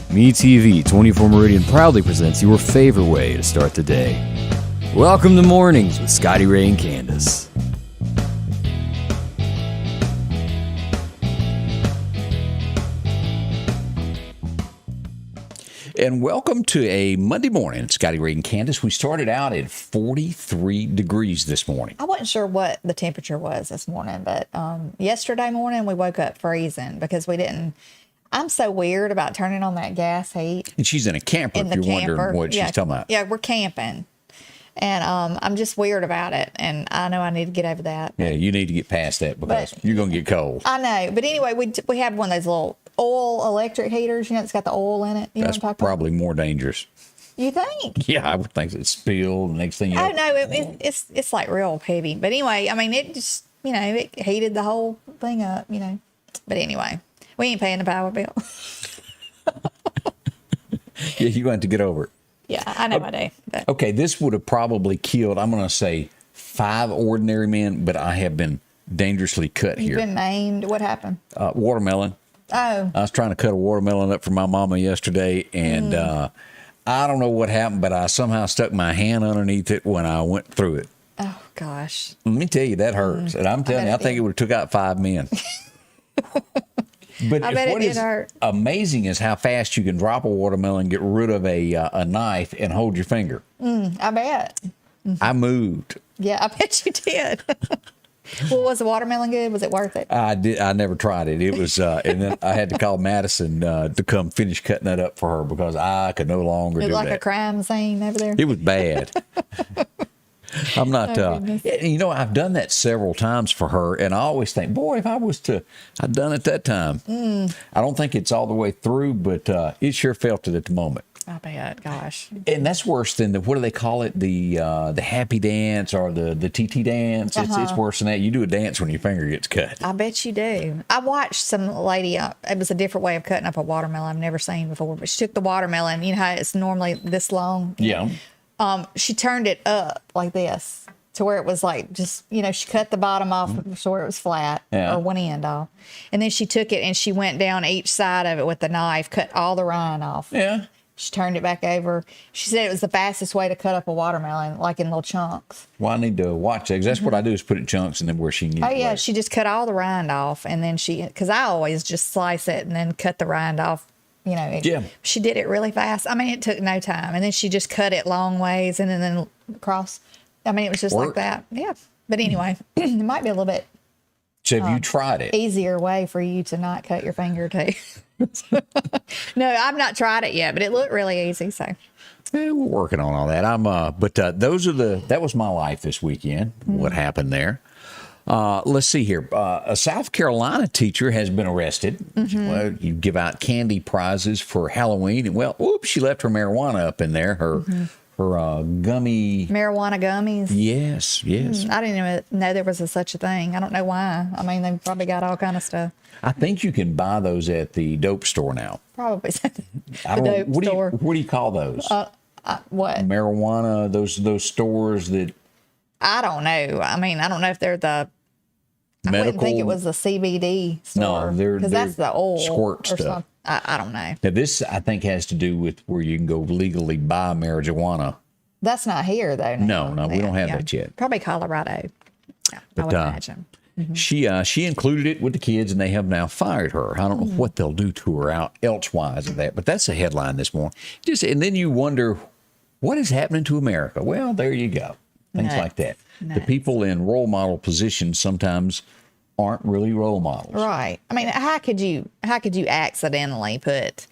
MeTV 24 Meridian proudly presents your favorite way to start the day. Welcome to Mornings with Scotty Ray and Candace. And welcome to a Monday morning, Scotty Ray and Candace. We started out at 43 degrees this morning. I wasn't sure what the temperature was this morning, but yesterday morning we woke up freezing because we didn't. I'm so weird about turning on that gas heat. And she's in a camper, if you're wondering what she's talking about. Yeah, we're camping. And I'm just weird about it. And I know I need to get over that. Yeah, you need to get past that because you're going to get cold. I know. But anyway, we have one of those little oil electric heaters. You know, it's got the oil in it. You know That's what I'm talking probably more dangerous. You think? Yeah, I would think it spilled. The next thing you know. Oh, no, it's like real heavy. But anyway, I mean, it just, you know, it heated the whole thing up, you know. But anyway, we ain't paying the power bill. Yeah, you're going to have to get over it. Yeah, I know I do. But. Okay, this would have probably killed, I'm going to say, 5 ordinary men, but I have been dangerously cut here. You've been maimed. What happened? Watermelon. Oh. I was trying to cut a watermelon up for my mama yesterday, and I don't know what happened, but I somehow stuck my hand underneath it when I went through it. Oh, gosh. Let me tell you, that hurts. And I'm telling you, I think it would have took out 5 men. But I bet what it did is hurt. amazing is how fast you can drop a watermelon, get rid of a knife, and hold your finger. I bet. I moved. Yeah, I bet you did. Well, was the watermelon good? Was it worth it? I did. I never tried it. It was, and then I had to call Madison to come finish cutting that up for her because I could no longer do that. It was like a crime scene over there. It was bad. I'm not, you know, I've done that several times for her, and I always think, boy, if I was to, I'd done it that time. I don't think it's all the way through, but it sure felt it at the moment. I bet, gosh. And that's worse than what do they call it? The happy dance or the TT dance. It's worse than that. You do a dance when your finger gets cut. I bet you do. I watched some lady, it was a different way of cutting up a watermelon I've never seen before, but she took the watermelon, you know how it's normally this long? Yeah. She turned it up like this to where it was like just, you know, she cut the bottom off so where it was flat or one end off. And then she took it and she went down each side of it with the knife, cut all the rind off. Yeah. She turned it back over. She said it was the fastest way to cut up a watermelon, like in little chunks. Well, I need to watch that because that's what I do is put it in chunks and then where she can eat Oh, it yeah. later. She just cut all the rind off. And then because I always just slice it and then cut the rind off. You know, she did it really fast. I mean, it took no time. And then she just cut it long ways and then across. I mean, it was just like that. Yeah. But anyway, it might be a little bit. So have you tried it? Easier way for you to not cut your finger too. No, I've not tried it yet, but it looked really easy. So We're working on all that. But that was my life this weekend. What happened there? Let's see here. A South Carolina teacher has been arrested. Well, you give out candy prizes for Halloween. And well, oops, she left her marijuana up in there. Her gummy. Marijuana gummies. Yes. I didn't even know there was such a thing. I don't know why. I mean, they've probably got all kind of stuff. I think you can buy those at the dope store now. Probably. I don't know. What do you call those? What? Marijuana, those stores that. I don't know. I mean, I don't know if they're the. Medical? I wouldn't think it was the CBD store. No, they're because that's the oil squirt stuff. Something. I don't know. Now this I think has to do with where you can go legally buy marijuana. That's not here though. No, we don't have that yet. Probably Colorado. Yeah, but, I would imagine. She included it with the kids, and they have now fired her. I don't know what they'll do to her elsewise of that, but that's the headline this morning. And then you wonder what is happening to America. Well, there you go. Things like that. The people in role model positions sometimes aren't really role models. Right. I mean, how could you accidentally put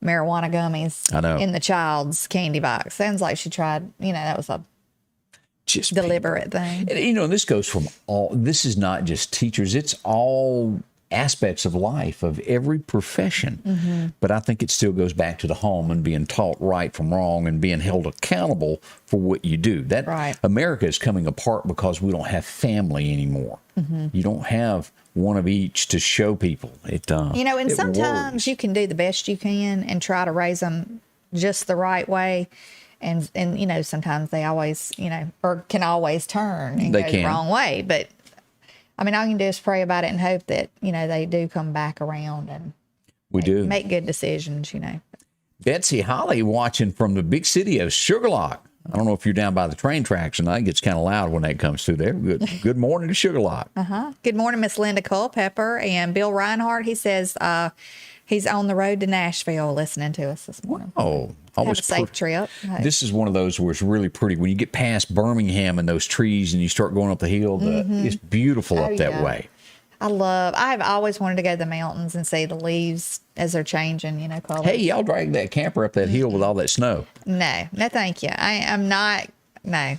marijuana gummies in the child's candy box? Sounds like she tried, you know, that was a just deliberate thing. And, you know, this goes from this is not just teachers, it's all aspects of life, of every profession. But I think it still goes back to the home and being taught right from wrong and being held accountable for what you do. America is coming apart because we don't have family anymore. You don't have one of each to show people. You know, and sometimes you can do the best you can and try to raise them just the right way. And you know, sometimes they always, you know, or can always turn and go the wrong way. But I mean, all you can do is pray about it and hope that, you know, they do come back around and make good decisions, you know. Betsy Holly watching from the big city of Sugarlock. I don't know if you're down by the train tracks, and it gets kind of loud when that comes through there. Good morning to Sugarlock. Good morning, Miss Linda Culpepper. And Bill Reinhardt, he says he's on the road to Nashville listening to us this morning. Oh, have a safe trip. This is one of those where it's really pretty. When you get past Birmingham and those trees and you start going up the hill, it's beautiful up that way. I've always wanted to go to the mountains and see the leaves as they're changing, colors. Hey, y'all drag that camper up that hill with all that snow. No, thank you. I'm not, no.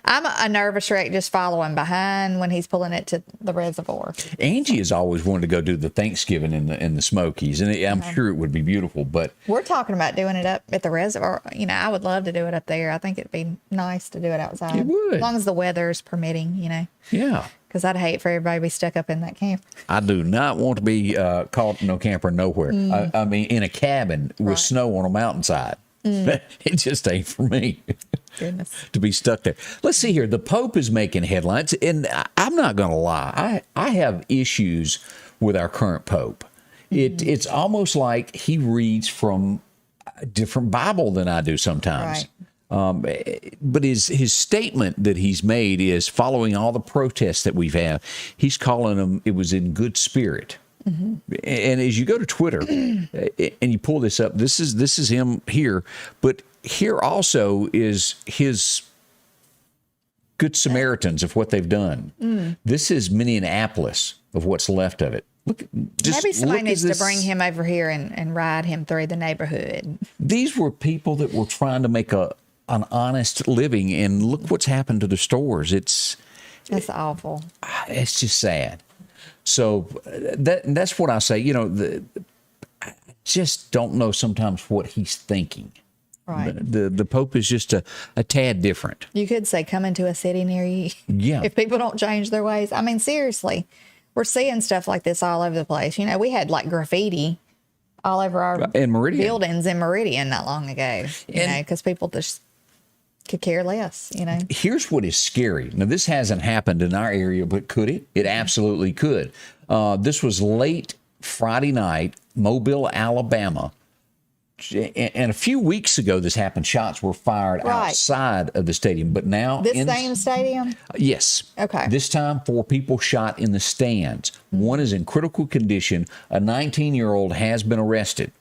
I'm a nervous wreck just following behind when he's pulling it to the reservoir. Angie has always wanted to go do the Thanksgiving in the Smokies, and I'm sure it would be beautiful, but... We're talking about doing it up at the reservoir. I would love to do it up there. I think it'd be nice to do it outside. It would. As long as the weather's permitting, Yeah. Because I'd hate for everybody to be stuck up in that camp. I do not want to be caught no camper nowhere. I mean, in a cabin with snow on a mountainside. It just ain't for me. Goodness. To be stuck there. Let's see here. The Pope is making headlines, and I'm not going to lie. I have issues with our current Pope. It's almost like he reads from a different Bible than I do sometimes. Right. But his statement that he's made is following all the protests that we've had. He's calling them, it was in good spirit. And as you go to Twitter and you pull this up, this is him here, but here also is his Good Samaritans of what they've done. This is Minneapolis of what's left of it. Maybe somebody needs to bring him over here and ride him through the neighborhood. These were people that were trying to make an honest living, and look what's happened to the stores. That's awful. It's just sad. So that's what I say. I just don't know sometimes what he's thinking. Right. The Pope is just a tad different. You could say come into a city near you. Yeah. If people don't change their ways. I mean, seriously, we're seeing stuff like this all over the place. We had like graffiti all over our buildings in Meridian not long ago. Because people just could care less, Here's what is scary. Now, this hasn't happened in our area, but could it? It absolutely could. This was late Friday night, Mobile, Alabama. And a few weeks ago, this happened. Shots were fired outside of the stadium. But now... This same stadium? Yes. Okay. This time, 4 people shot in the stands. One is in critical condition. A 19-year-old has been arrested.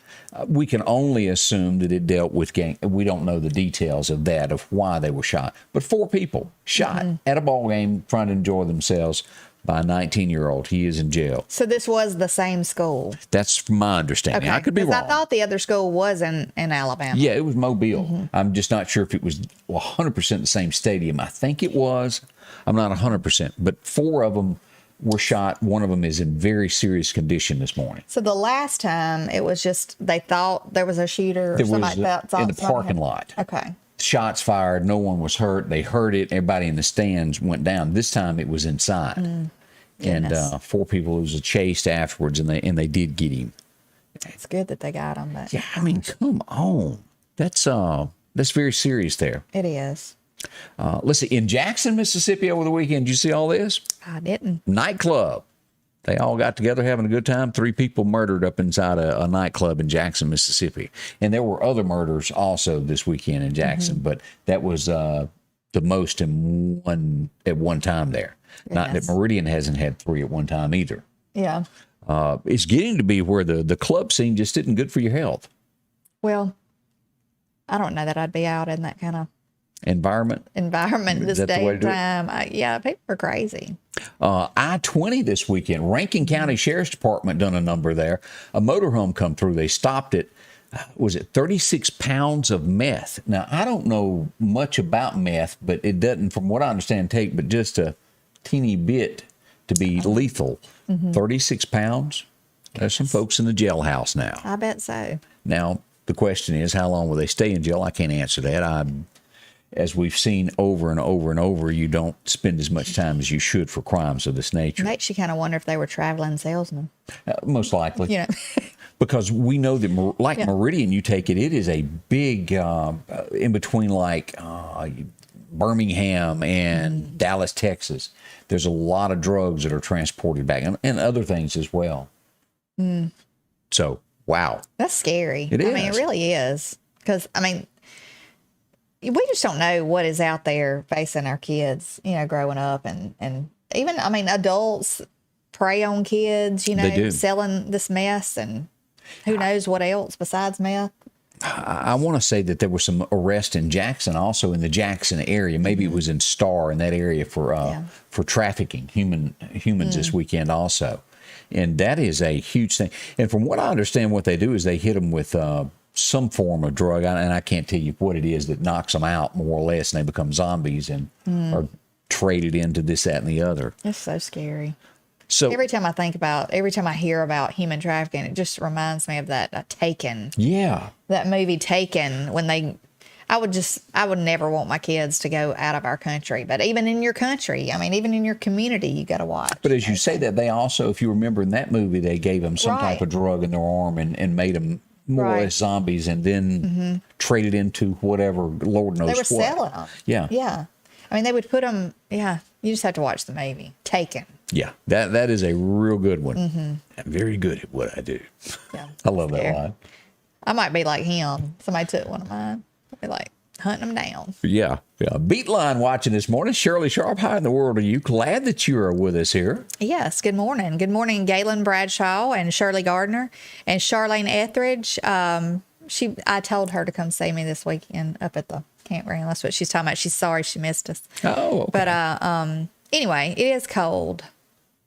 We can only assume that it dealt with gang. We don't know the details of that, of why they were shot. But 4 people shot at a ball game trying to enjoy themselves by a 19-year-old. He is in jail. So this was the same school? That's my understanding. Okay. I could be wrong. I thought the other school was in Alabama. Yeah, it was Mobile. I'm just not sure if it was 100% the same stadium. I think it was. I'm not 100%. But 4 of them were shot. One of them is in very serious condition this morning. So the last time it was just they thought there was a shooter or somebody thought in the parking lot. Okay. Shots fired. No one was hurt. They heard it. Everybody in the stands went down. This time it was inside. And 4 people, it was chased afterwards, and they did get him. It's good that they got him. But yeah, I mean, come on. That's very serious there. It is. Let's see. In Jackson, Mississippi over the weekend, did you see all this? I didn't. Nightclub. They all got together having a good time. 3 people murdered up inside a nightclub in Jackson, Mississippi. And there were other murders also this weekend in Jackson, but that was the most at one time there. Goodness. Not that Meridian hasn't had 3 at one time either. Yeah. It's getting to be where the club scene just isn't good for your health. Well, I don't know that I'd be out in that kind of environment this day and time. Yeah, people are crazy. I-20 this weekend, Rankin County Sheriff's Department done a number there. A motorhome come through. They stopped it. Was it 36 pounds of meth? Now, I don't know much about meth, but it doesn't, from what I understand, take but just a teeny bit to be lethal. 36 pounds? There's some folks in the jailhouse now. I bet so. Now, the question is, how long will they stay in jail? I can't answer that. As we've seen over and over and over, you don't spend as much time as you should for crimes of this nature. It makes you kind of wonder if they were traveling salesmen. Most likely. Because we know that, Meridian, you take it, it is a big, in between like Birmingham and Dallas, Texas. There's a lot of drugs that are transported back and other things as well. So Wow. That's scary. It is. I mean, it really is. Because, I mean, we just don't know what is out there facing our kids, growing up. And even, I mean, adults prey on kids, They do. selling this mess and who knows what else besides meth. I want to say that there was some arrest in Jackson, also in the Jackson area. Maybe it was in Star, in that area for trafficking humans this weekend also. And that is a huge thing. And from what I understand, what they do is they hit them with some form of drug, and I can't tell you what it is that knocks them out more or less, and they become zombies and are traded into this, that, and the other. It's so scary. So every time I hear about human trafficking, it just reminds me of that Taken. Yeah. That movie Taken, I would never want my kids to go out of our country. But even in your country, I mean, even in your community, you got to watch. But as you say that, they also, if you remember in that movie, they gave them some type of drug in their arm and made them more or less zombies, and then traded into whatever, Lord knows what. They were selling them. Yeah. Yeah. I mean, they would put them, you just have to watch the movie. Taken. Yeah, that is a real good one. I'm very good at what I do. Yeah. I love that line. I might be like him. Somebody took one of mine. I'd be like hunting them down. Yeah. Beatline watching this morning. Shirley Sharp, how in the world are you? Glad that you are with us here. Yes, good morning. Good morning, Galen Bradshaw and Shirley Gardner and Charlene Etheridge. I told her to come see me this weekend up at the campground. That's what she's talking about. She's sorry she missed us. Oh, okay. But anyway, it is cold.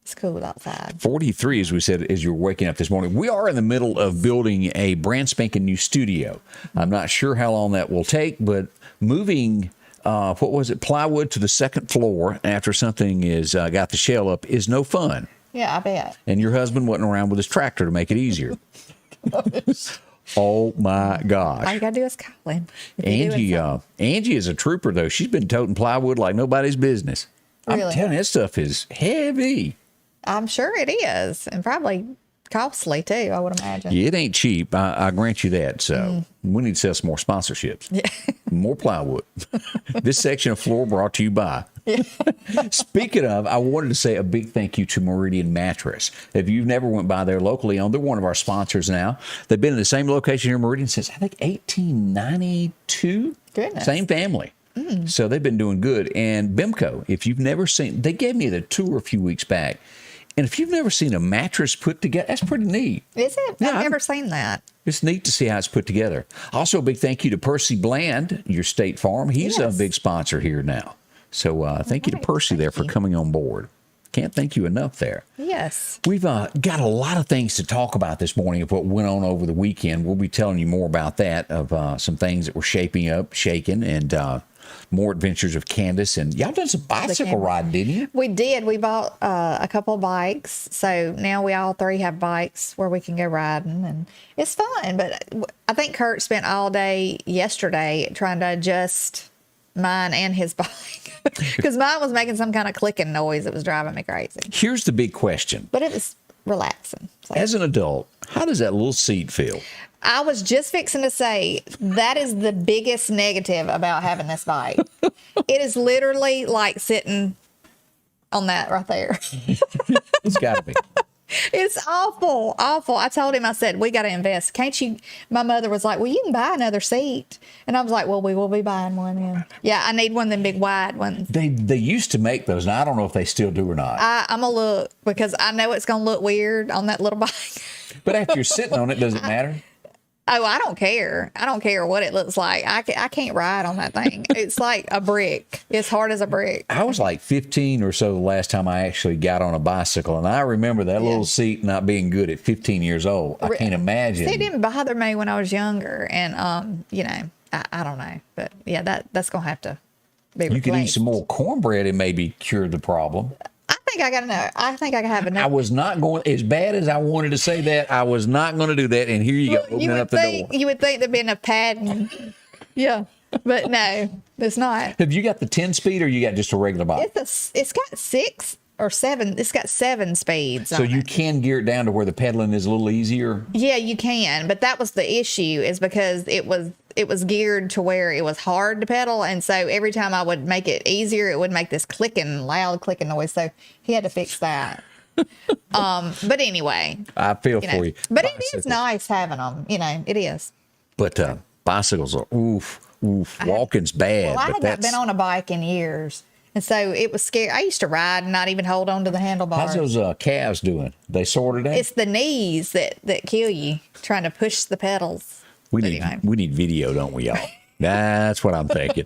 It's cool outside. 43, as we said, as you're waking up this morning. We are in the middle of building a brand spanking new studio. I'm not sure how long that will take, but moving, plywood to the second floor after something is got the shell up is no fun. Yeah, I bet. And your husband wasn't around with his tractor to make it easier. Oh my gosh. All you got to do is call him. Angie is a trooper, though. She's been toting plywood like nobody's business. Really? I'm telling you, that stuff is heavy. I'm sure it is, and probably costly too, I would imagine. Yeah, it ain't cheap. I grant you that. So we need to sell some more sponsorships. Yeah. More plywood. This section of floor brought to you by. Yeah. Speaking of, I wanted to say a big thank you to Meridian Mattress. If you've never went by there locally, they're one of our sponsors now. They've been in the same location here in Meridian since, I think, 1892. Goodness. Same family. So they've been doing good. And Bimco, if you've never seen, they gave me the tour a few weeks back. And if you've never seen a mattress put together, that's pretty neat. Is it? Yeah, I've never seen that. It's neat to see how it's put together. Also, a big thank you to Percy Bland, your State Farm. He's a big sponsor here now. So thank you to Percy there for coming on board. Can't thank you enough there. Yes. We've got a lot of things to talk about this morning of what went on over the weekend. We'll be telling you more about that, of some things that were shaking, and more adventures of Candace. And y'all done some bicycle riding, didn't you? We did. We bought a couple of bikes. So now we all three have bikes where we can go riding. And it's fun. But I think Kurt spent all day yesterday trying to adjust mine and his bike. Because mine was making some kind of clicking noise that was driving me crazy. Here's the big question. But it was relaxing. So. As an adult, how does that little seat feel? I was just fixing to say, that is the biggest negative about having this bike. It is literally like sitting on that right there. It's got to be. It's awful, awful. I told him, I said, we got to invest. Can't you? My mother was like, well, you can buy another seat. And I was like, well, we will be buying one. Yeah, yeah, I need one of them big wide ones. They used to make those, and I don't know if they still do or not. I'm going to look, because I know it's going to look weird on that little bike. But after you're sitting on it, does it matter? Oh, I don't care. I don't care what it looks like. I can't ride on that thing. It's like a brick. It's hard as a brick. I was like 15 or so the last time I actually got on a bicycle, and I remember that little seat not being good at 15 years old. I can't imagine. It didn't bother me when I was younger, and I don't know, but yeah, that's gonna have to be replaced. You could eat some more cornbread and maybe cure the problem. I think I can have enough. I was not going, as bad as I wanted to say that, I was not going to do that. And here you go, opening up the door. You would think there'd be enough padding. Yeah, but no, there's not. Have you got the 10-speed, or you got just a regular bike? It's got 6 or 7. It's got 7 speeds. So you can gear it down to where the pedaling is a little easier? Yeah, you can. But that was the issue, is because it was geared to where it was hard to pedal. And so every time I would make it easier, it would make this loud clicking noise. So he had to fix that. But anyway. I feel for you. But it is nice having them. It is. But bicycles are, walking's bad. Well, I had not been on a bike in years. And so it was scary. I used to ride and not even hold on to the handlebars. How's those calves doing? They sorted out? It's the knees that kill you, trying to push the pedals. We need video, don't we, y'all? That's what I'm thinking.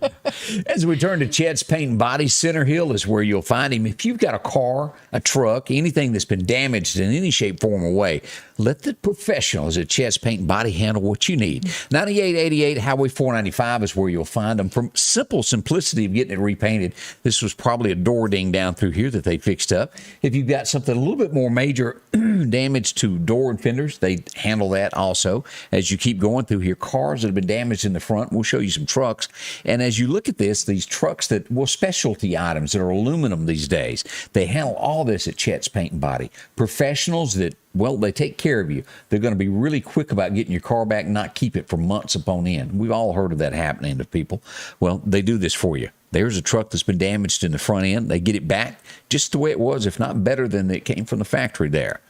As we turn to Chet's Paint and Body, Center Hill is where you'll find him. If you've got a car, a truck, anything that's been damaged in any shape, form, or way, let the professionals at Chet's Paint and Body handle what you need. 9888 Highway 495 is where you'll find them. From simplicity of getting it repainted, this was probably a door ding down through here that they fixed up. If you've got something a little bit more major damage to door and fenders, they handle that also. As you keep going through here, cars that have been damaged in the front, we'll show you some trucks. And as you look at this, these trucks that, specialty items that are aluminum these days, they handle all this at Chet's Paint and Body. Professionals that, they take care of you. They're going to be really quick about getting your car back, not keep it for months upon end. We've all heard of that happening to people. Well, they do this for you. There's a truck that's been damaged in the front end. They get it back just the way it was, if not better than it came from the factory there.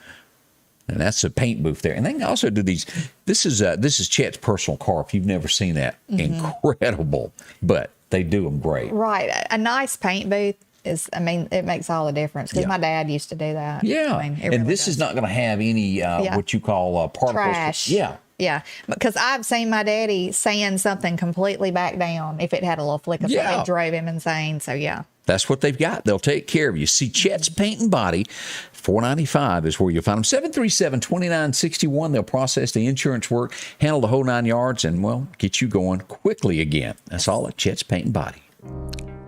And that's a paint booth there. And they can also do these. This is Chet's personal car. If you've never seen that, incredible. But they do them great. Right. A nice paint booth it makes all the difference, because my dad used to do that. Yeah. And really this is not going to have any what you call particles. Trash. Yeah. Yeah, because I've seen my daddy sand something completely back down if it had a little flick of it. It drove him insane. So, yeah. That's what they've got. They'll take care of you. See, Chet's Paint and Body, 495 is where you'll find them. 737-2961. They'll process the insurance work, handle the whole 9 yards, and, get you going quickly again. That's all at Chet's Paint and Body.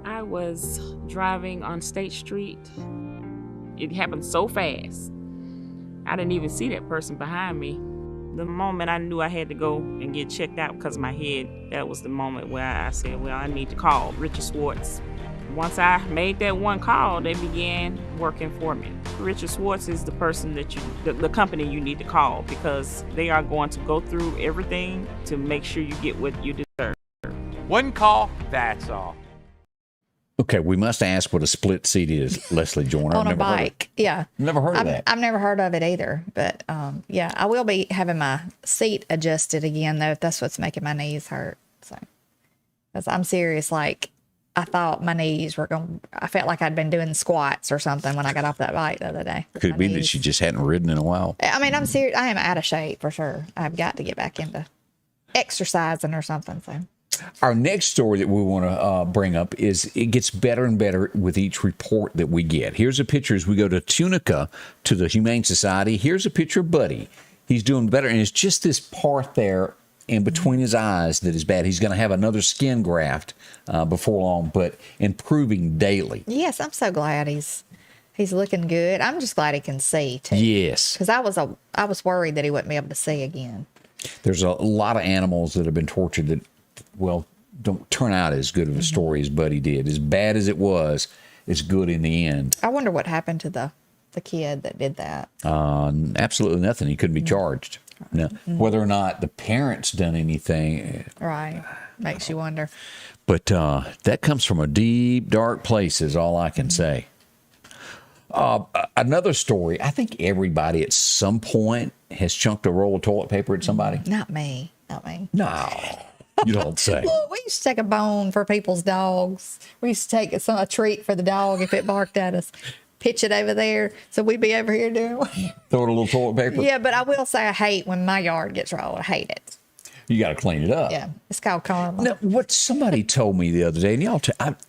I was driving on State Street. It happened so fast. I didn't even see that person behind me. The moment I knew I had to go and get checked out because of my head, that was the moment where I said, I need to call Richard Swartz. Once I made that one call, they began working for me. Richard Swartz is the person that the company you need to call, because they are going to go through everything to make sure you get what you deserve. One call, that's all. Okay, we must ask what a split seat is, Leslie Joyner. On a bike, yeah. Never heard of that. I've never heard of it either, but I will be having my seat adjusted again, though, if that's what's making my knees hurt. So, because I'm serious, I thought my knees were I felt like I'd been doing squats or something when I got off that bike the other day. Could it be that she just hadn't ridden in a while? I'm serious. I am out of shape for sure. I've got to get back into exercising or something. So. Our next story that we want to bring up is it gets better and better with each report that we get. Here's a picture as we go to Tunica to the Humane Society. Here's a picture of Buddy. He's doing better, and it's just this part there in between his eyes that is bad. He's going to have another skin graft before long, but improving daily. Yes, I'm so glad he's looking good. I'm just glad he can see too. Yes, because I was worried that he wouldn't be able to see again. There's a lot of animals that have been tortured that, don't turn out as good of a story as Buddy did. As bad as it was, it's good in the end. I wonder what happened to the kid that did that. Absolutely nothing. He couldn't be charged. No. Whether or not the parents done anything. Right. Makes you wonder. But that comes from a deep, dark place is all I can say. Another story. I think everybody at some point has chunked a roll of toilet paper at somebody. Not me. No. You don't say. Well, we used to take a bone for people's dogs. We used to take a treat for the dog if it barked at us. Pitch it over there. So we'd be over here doing Throw it a little toilet paper. Yeah, but I will say I hate when my yard gets rolled. I hate it. You got to clean it up. Yeah, it's called karma. Now, what somebody told me the other day, and y'all,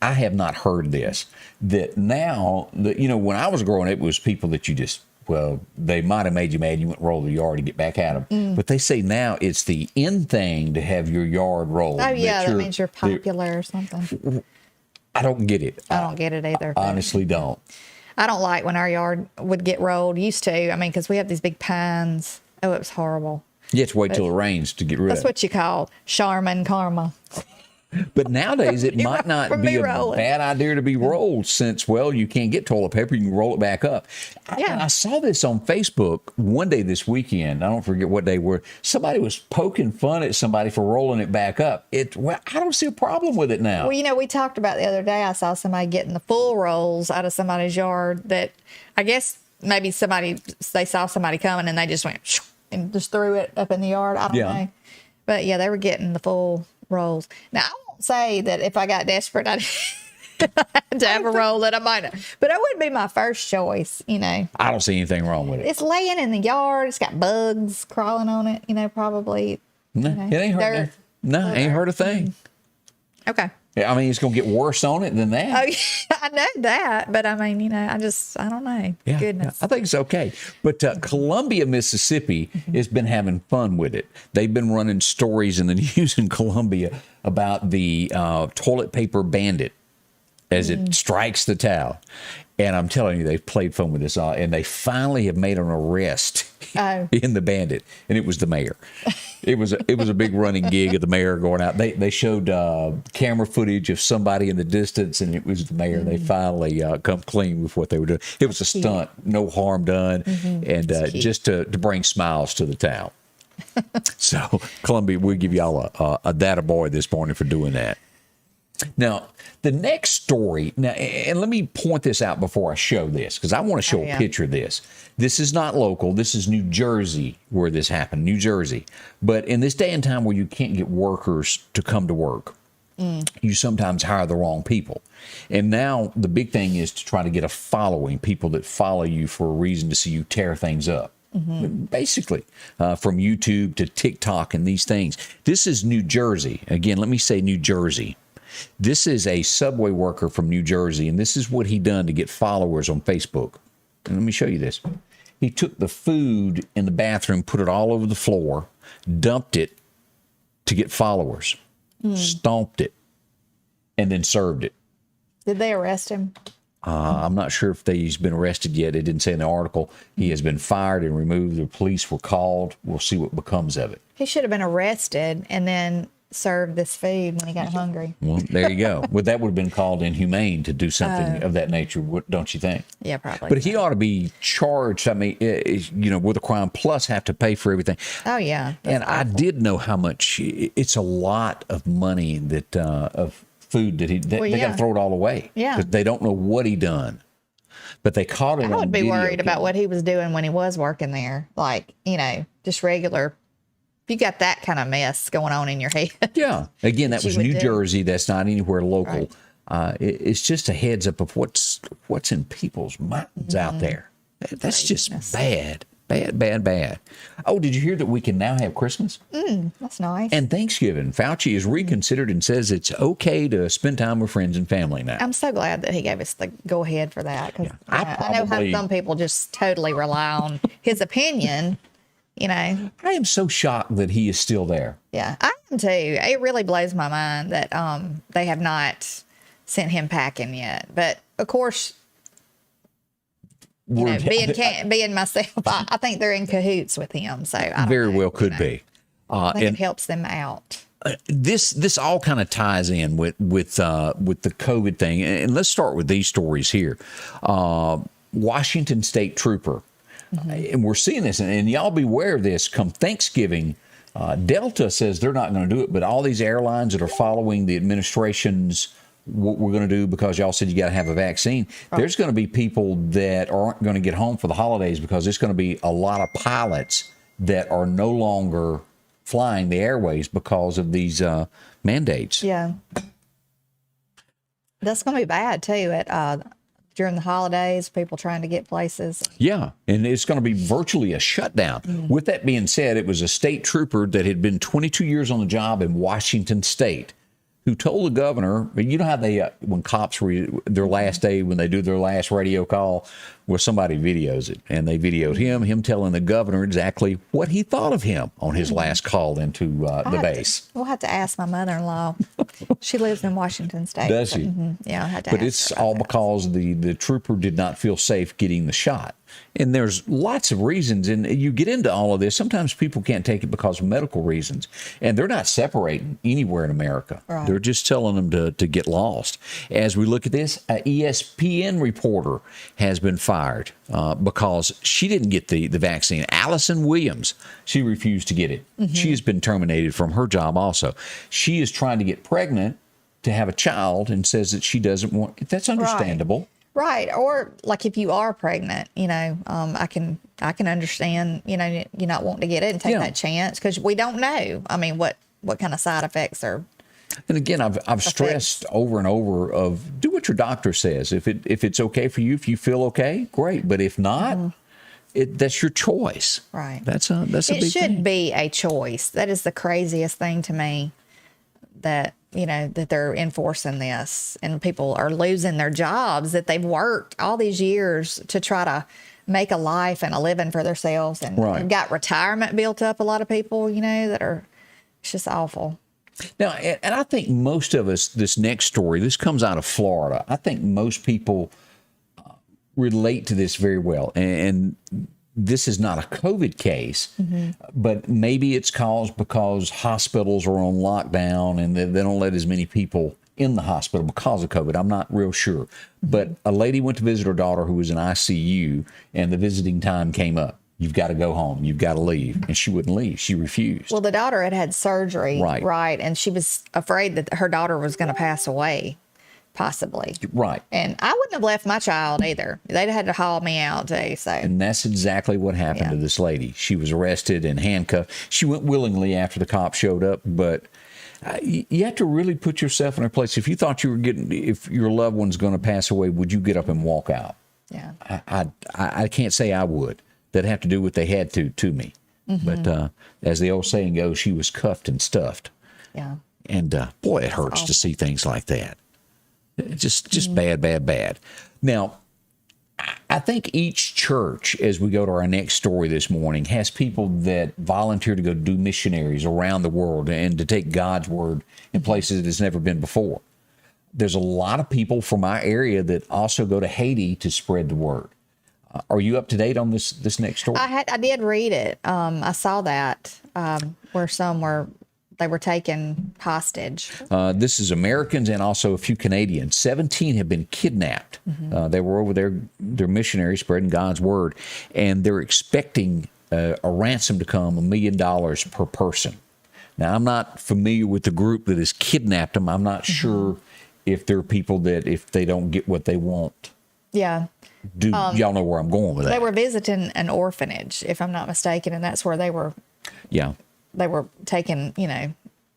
I have not heard this, that now, when I was growing up, it was people that you just, they might have made you mad. You went roll the yard to get back at them. But they say now it's the in thing to have your yard rolled. Oh, yeah, that means you're popular or something. I don't get it. I don't get it either. I honestly don't. I don't like when our yard would get rolled. Used to. Because we have these big pines. Oh, it was horrible. You have to wait till it rains to get rid of it. That's what you call Charmin karma. But nowadays, it might not be a bad idea to be rolled since, you can't get toilet paper. You can roll it back up. Yeah. I saw this on Facebook one day this weekend. I don't forget what day were. Somebody was poking fun at somebody for rolling it back up. I don't see a problem with it now. Well, we talked about the other day, I saw somebody getting the full rolls out of somebody's yard that I guess maybe they saw somebody coming and they just went shoo, and just threw it up in the yard. I don't know. But yeah, they were getting the full rolls. Now, I won't say that if I got desperate, I'd had to have a roll that I might have. But it wouldn't be my first choice, you know. I don't see anything wrong with it. It's laying in the yard. It's got bugs crawling on it, you know, probably. No, you know, it ain't hurt. No, ain't hurt a thing. Okay. I mean, it's going to get worse on it than that. Oh, yeah, I know that, but I mean, you know, I don't know. Yeah, Goodness. I think it's okay. But Columbia, Mississippi has been having fun with it. They've been running stories in the news in Columbia about the toilet paper bandit as it strikes the town. And I'm telling you, they've played fun with this. And they finally have made an arrest in the bandit. And it was the mayor. It was a big running gig of the mayor going out. They showed camera footage of somebody in the distance, and it was the mayor. They finally come clean with what they were doing. It was a stunt, no harm done, and just to bring smiles to the town. So, Columbia, we'll give y'all a data boy this morning for doing that. Now, the next story, and let me point this out before I show this, because I want to show a picture of this. This is not local. This is New Jersey where this happened, New Jersey. But in this day and time where you can't get workers to come to work, you sometimes hire the wrong people. And now the big thing is to try to get a following, people that follow you for a reason to see you tear things up. Basically, from YouTube to TikTok and these things. This is New Jersey. Again, let me say New Jersey. This is a subway worker from New Jersey, and this is what he done to get followers on Facebook. And let me show you this. He took the food in the bathroom, put it all over the floor, dumped it to get followers, stomped it, and then served it. Did they arrest him? I'm not sure if he's been arrested yet. It didn't say in the article. He has been fired and removed. The police were called. We'll see what becomes of it. He should have been arrested and then served this food when he got hungry. Well, there you go. Well, that would have been called inhumane to do something of that nature, don't you think? Yeah, probably. But he ought to be charged, I mean, with a crime, plus have to pay for everything. Oh, yeah. And awful. I did know how much, it's a lot of money that of food that they got to throw it all away. Yeah. Because they don't know what he done. But they caught him on video. I would be worried about what he was doing when he was working there. Like, just regular. If you got that kind of mess going on in your head. Yeah. Again, that was New Jersey. That's not anywhere local. Right. It's just a heads up of what's in people's minds out there. That's just bad. Bad. Oh, did you hear that we can now have Christmas? That's nice. And Thanksgiving. Fauci has reconsidered and says it's okay to spend time with friends and family now. I'm so glad that he gave us the go ahead for that. Because I know how some people just totally rely on his opinion. I am so shocked that he is still there. Yeah, I am too. It really blows my mind that they have not sent him packing yet. But of course, being myself, I think they're in cahoots with him. So I very well could be. I think it helps them out. This all kind of ties in with the COVID thing, and let's start with these stories here. Washington State Trooper. And we're seeing this, and y'all beware of this. Come Thanksgiving, Delta says they're not going to do it, but all these airlines that are following the administration's what we're going to do because y'all said you got to have a vaccine, there's going to be people that aren't going to get home for the holidays because there's going to be a lot of pilots that are no longer flying the airways because of these mandates. Yeah. That's going to be bad, too, during the holidays, people trying to get places. Yeah, and it's going to be virtually a shutdown. With that being said, it was a state trooper that had been 22 years on the job in Washington State who told the governor, you know how they, when cops were their last day, when they do their last radio call, where somebody videos it, and they videoed him telling the governor exactly what he thought of him on his last call into the base. We'll have to ask my mother-in-law. She lives in Washington State. Does she? Yeah, I'll have to But ask it's her all that. because the trooper did not feel safe getting the shot. And there's lots of reasons, and you get into all of this. Sometimes people can't take it because of medical reasons, and they're not separating anywhere in America. Right. They're just telling them to get lost. As we look at this, an ESPN reporter has been fired because she didn't get the vaccine. Allison Williams, she refused to get it. She has been terminated from her job also. She is trying to get pregnant to have a child and says that she doesn't want. That's understandable. Right. Or like if you are pregnant, I can understand, you not wanting to get it and take that chance because we don't know. I mean, what kind of side effects are. And again, I've stressed over and over of do what your doctor says. If it's okay for you, if you feel okay, great. But if not, that's your choice. Right. That's a big thing. It should be a choice. That is the craziest thing to me that they're enforcing this and people are losing their jobs that they've worked all these years to try to make a life and a living for themselves. And they've got retirement built up. A lot of people, that are, it's just awful. Now, and I think most of us, this next story, this comes out of Florida. I think most people relate to this very well. And this is not a COVID case, but maybe it's caused because hospitals are on lockdown and they don't let as many people in the hospital because of COVID. I'm not real sure. But a lady went to visit her daughter who was in ICU, and the visiting time came up. You've got to go home. You've got to leave. And she wouldn't leave. She refused. Well, the daughter had surgery, right? And she was afraid that her daughter was going to pass away, possibly. Right. And I wouldn't have left my child either. They'd had to haul me out too. So. And that's exactly what happened to this lady. She was arrested and handcuffed. She went willingly after the cops showed up, but you have to really put yourself in her place. If you thought if your loved one's going to pass away, would you get up and walk out? Yeah. I can't say I would. They'd have to do what they had to me. But as the old saying goes, she was cuffed and stuffed. Yeah. And boy, it hurts to see things like that. Just bad. Now, I think each church, as we go to our next story this morning, has people that volunteer to go do missionaries around the world and to take God's word in places that it's never been before. There's a lot of people from our area that also go to Haiti to spread the word. Are you up to date on this next story? I did read it. I saw that where they were taken hostage. This is Americans and also a few Canadians. 17 have been kidnapped. They were over there, they're missionaries spreading God's word, and they're expecting a ransom to come, $1 million per person. Now, I'm not familiar with the group that has kidnapped them. I'm not sure if there are people that, if they don't get what they want. Yeah. Do y'all know where I'm going with that? They were visiting an orphanage, if I'm not mistaken, and that's where they were. Yeah. They were taken,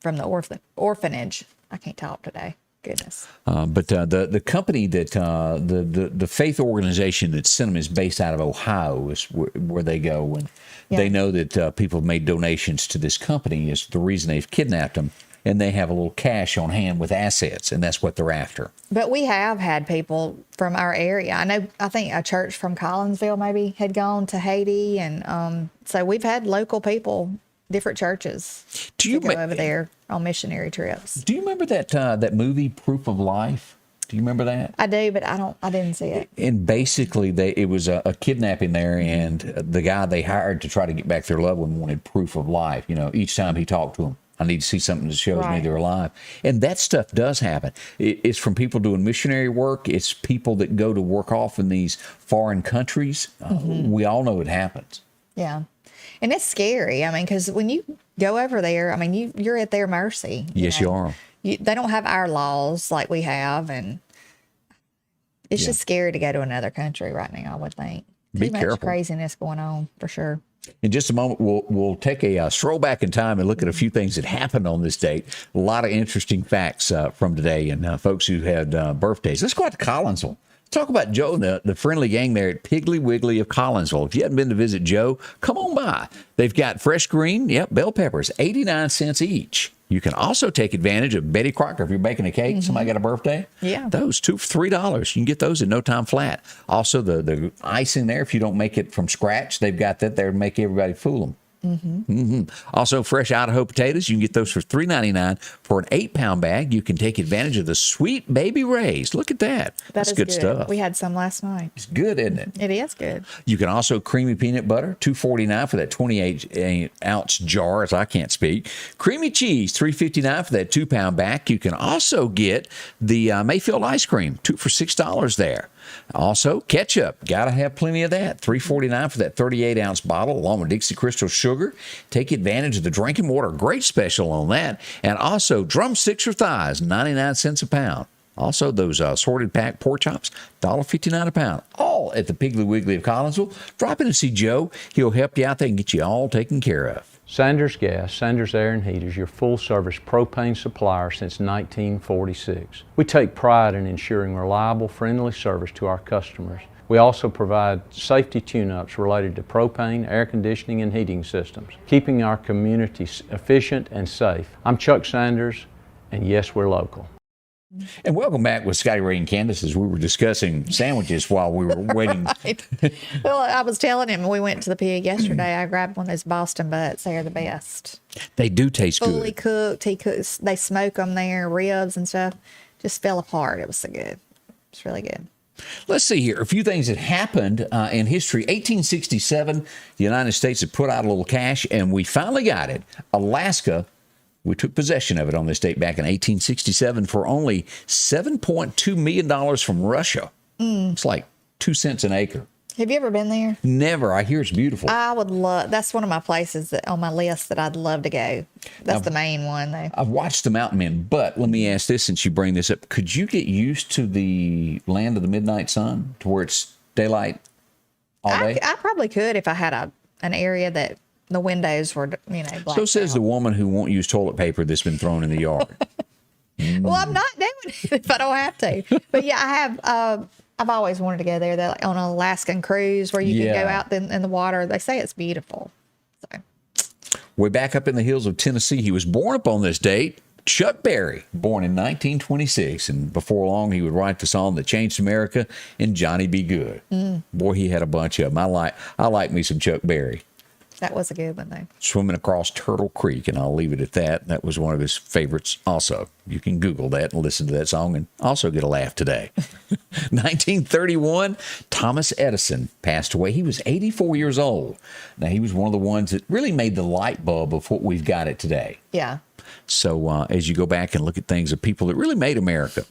from the orphanage. I can't talk today. Goodness. But the company that the faith organization that sent them is based out of Ohio, is where they go, and they know that people have made donations to this company is the reason they've kidnapped them, and they have a little cash on hand with assets, and that's what they're after. But we have had people from our area. I think a church from Collinsville maybe had gone to Haiti, and so we've had local people, different churches, go over there on missionary trips. Do you remember that movie Proof of Life? Do you remember that? I do, but I didn't see it. And basically, it was a kidnapping there, and the guy they hired to try to get back their loved one wanted proof of life. Each time he talked to them, I need to see something that shows me they're alive. And that stuff does happen. It's from people doing missionary work. It's people that go to work off in these foreign countries. We all know it happens. Yeah. And it's scary. I mean, because when you go over there, I mean, you're at their mercy. Yes, you are. They don't have our laws like we have. And it's just scary to go to another country right now, I would think. Be Too much careful. craziness going on, for sure. In just a moment, we'll take a stroll back in time and look at a few things that happened on this date. A lot of interesting facts from today and folks who had birthdays. Let's go out to Collinsville. Talk about Joe and the friendly gang there at Piggly Wiggly of Collinsville. If you haven't been to visit Joe, come on by. They've got fresh green, bell peppers, 89 cents each. You can also take advantage of Betty Crocker if you're baking a cake. Somebody got a birthday? Yeah. Those, 2 for $3. You can get those in no time flat. Also, the ice in there, if you don't make it from scratch, they've got that there to make everybody fool them. Also, fresh Idaho potatoes. You can get those for $3.99 for an 8-pound bag. You can take advantage of the Sweet Baby Rays. Look at that. That's good stuff. We had some last night. It's good, isn't it? It is good. You can also creamy peanut butter, $2.49 for that 28-ounce jar, as I can't speak. Creamy cheese, $3.59 for that 2-pound bag. You can also get the Mayfield ice cream, 2 for $6 there. Also, ketchup. Got to have plenty of that. $3.49 for that 38-ounce bottle, along with Dixie Crystal sugar. Take advantage of the drinking water. Great special on that. And also, drumsticks or thighs, 99 cents a pound. Also, those assorted pack pork chops, $1.59 a pound, all at the Piggly Wiggly of Collinsville. Drop in and see Joe. He'll help you out there and get you all taken care of. Sanders Gas, Sanders Air and Heat is your full-service propane supplier since 1946. We take pride in ensuring reliable, friendly service to our customers. We also provide safety tune-ups related to propane, air conditioning, and heating systems, keeping our community efficient and safe. I'm Chuck Sanders, and yes, we're local. And welcome back with Scotty Ray and Candace as we were discussing sandwiches while we were waiting. Right. Well, I was telling him we went to the pig yesterday. I grabbed one of those Boston butts. They are the best. They do taste Fully good. cooked. He cooks. They smoke them there, ribs and stuff. Just fell apart. It was so good. It's really good. Let's see here. A few things that happened in history. 1867, the United States had put out a little cash, and we finally got it. Alaska, we took possession of it on this date back in 1867 for only $7.2 million from Russia. It's like 2 cents an acre. Have you ever been there? Never. I hear it's beautiful. I would love. That's one of my places that on my list that I'd love to go. That's the main one, though. I've watched the Mountain Men, but let me ask this since you bring this up. Could you get used to the land of the midnight sun to where it's daylight all day? I probably could if I had an area that the windows were, blacked So says out. the woman who won't use toilet paper that's been thrown in the yard. Well, I'm not doing it if I don't have to. But yeah, I have. I've always wanted to go there. They're like on an Alaskan cruise where you can go out in the water. They say it's beautiful. So. Way back up in the hills of Tennessee, he was born up on this date. Chuck Berry, born in 1926, and before long he would write the song that changed America and Johnny Be Good. Boy, he had a bunch of them. I like me some Chuck Berry. That was a good one, though. Swimming Across Turtle Creek, and I'll leave it at that. That was one of his favorites also. You can Google that and listen to that song and also get a laugh today. 1931, Thomas Edison passed away. He was 84 years old. Now, he was one of the ones that really made the light bulb of what we've got it today. Yeah. So as you go back and look at things of people that really made America,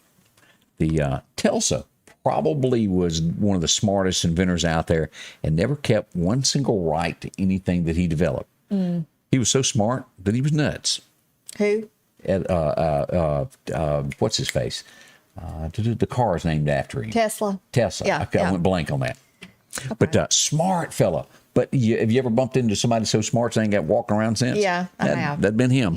the Telsa probably was one of the smartest inventors out there and never kept one single right to anything that he developed. He was so smart that he was nuts. Who? What's his face? The car is named after him. Tesla. Tesla. Yeah, I went blank on that. Okay. But smart fella. But have you ever bumped into somebody so smart they ain't got walking around since? Yeah, I have. That'd been him.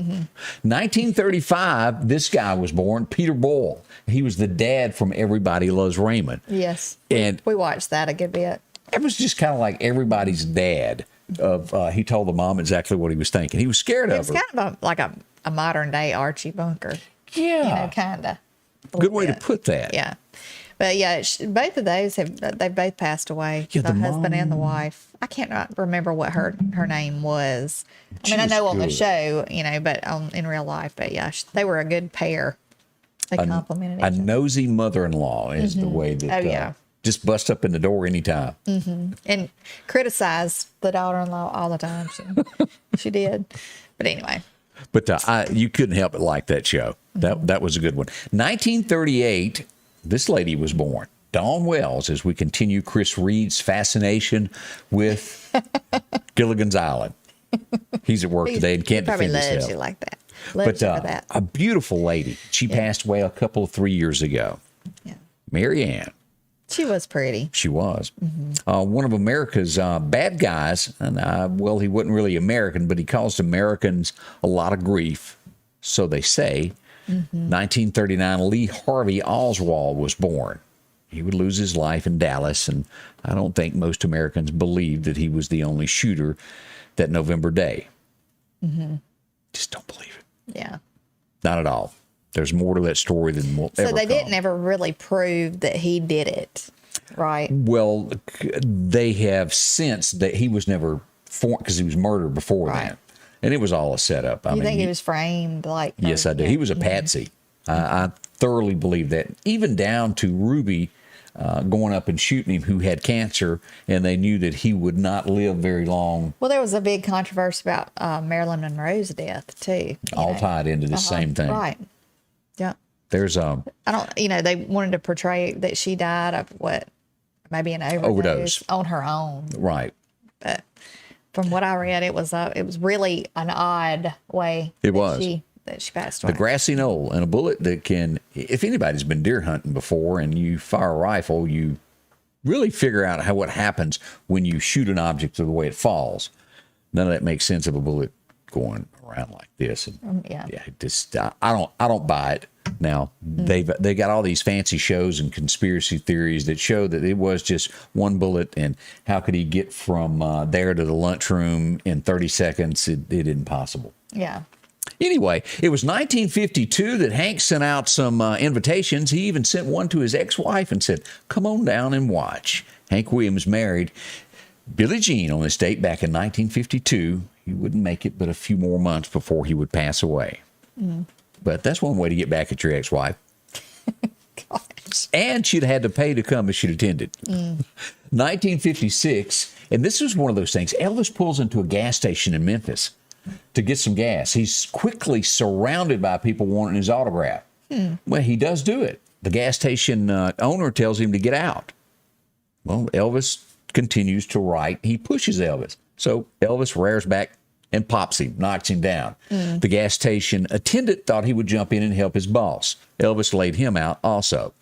1935, this guy was born, Peter Boyle. He was the dad from Everybody Loves Raymond. Yes. And we watched that a good bit. it was just kind of like everybody's dad. He told the mom exactly what he was thinking. He was scared of her. It's kind of like a modern day Archie Bunker. Yeah. Kind of. Good way to put that. Yeah. But yeah, both of those they've both passed away. Yeah, the the husband mom- and the wife. I can't remember what her name was. I mean, I was know on the good. show, but in real life. But yeah, they were a good pair. They complimented each A other. Nosy mother-in-law is the way that Oh, yeah. just bust up in the door anytime. And criticized the daughter-in-law all the time. She did. But anyway. But you couldn't help but like that show. That was a good one. 1938, this lady was born. Dawn Wells, as we continue Chris Reed's fascination with Gilligan's Island. He's at work today and can't Probably defend loves himself. you like that. Loves you for that. A beautiful lady. She passed away a couple of 3 years ago. Yeah. Mary Ann. She was pretty. She was. One of America's bad guys, and he wasn't really American, but he caused Americans a lot of grief, so they say. 1939, Lee Harvey Oswald was born. He would lose his life in Dallas, and I don't think most Americans believed that he was the only shooter that November day. Just don't believe it. Yeah. Not at all. There's more to that story than we'll ever So they come. didn't ever really prove that he did it, right? Well, they have since that he was never because he was murdered before Right. that, and it was all a setup. I You mean, think he was framed like? yes, I do. He was a patsy. I thoroughly believe that, even down to Ruby going up and shooting him, who had cancer, and they knew that he would not live very long. Well, there was a big controversy about Marilyn Monroe's death too. All tied into the same thing. Right. Yeah. There's I don't. They wanted to portray that she died of maybe an overdose on her own. right. But from what I read, it was really an odd way. It that was. that she passed away. The grassy knoll, and a bullet that can, if anybody's been deer hunting before and you fire a rifle, you really figure out what happens when you shoot an object to the way it falls. None of that makes sense of a bullet going around like this. And just I don't buy it. Now they got all these fancy shows and conspiracy theories that show that it was just one bullet, and how could he get from there to the lunchroom in 30 seconds? It isn't possible. Yeah. Anyway, it was 1952 that Hank sent out some invitations. He even sent one to his ex-wife and said, "Come on down and watch." Hank Williams married Billie Jean on this date back in 1952. He wouldn't make it but a few more months before he would pass away. But that's one way to get back at your ex-wife. Gosh. And she'd had to pay to come if she'd attended. 1956, and this was one of those things. Elvis pulls into a gas station in Memphis to get some gas. He's quickly surrounded by people wanting his autograph. Well, he does do it. The gas station owner tells him to get out. Well, Elvis continues to write. He pushes Elvis. So Elvis rears back and pops him, knocks him down. The gas station attendant thought he would jump in and help his boss. Elvis laid him out also.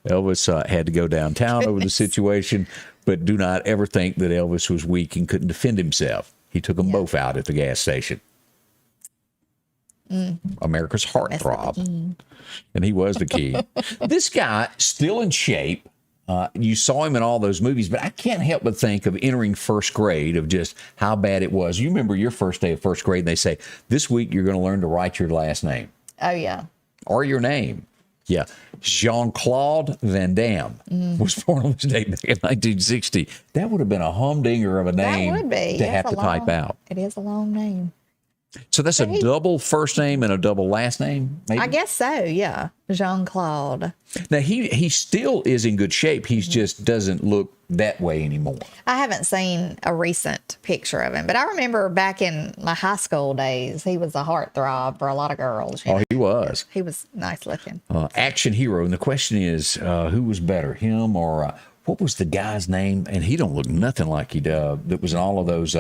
Elvis had to go downtown over the situation, but do not ever think that Elvis was weak and couldn't defend himself. He took them both out at the gas station. America's heartthrob. And he was the key. This guy, still in shape. You saw him in all those movies, but I can't help but think of entering first grade, of just how bad it was. You remember your first day of first grade, and they say, this week you're going to learn to write your last name. Oh, yeah. Or your name. Yeah. Jean-Claude Van Damme was born on this day back in 1960. That would have been a humdinger of a name that would be. to have to type out. It is a long name. So that's a double first name and a double last name, maybe? I guess so, yeah. Jean-Claude. Now, he still is in good shape. He just doesn't look that way anymore. I haven't seen a recent picture of him, but I remember back in my high school days, he was a heartthrob for a lot of girls. Oh, he was. He was nice looking. Action hero. And the question is, who was better, him or what was the guy's name? And he don't look nothing like he does. That was in all of those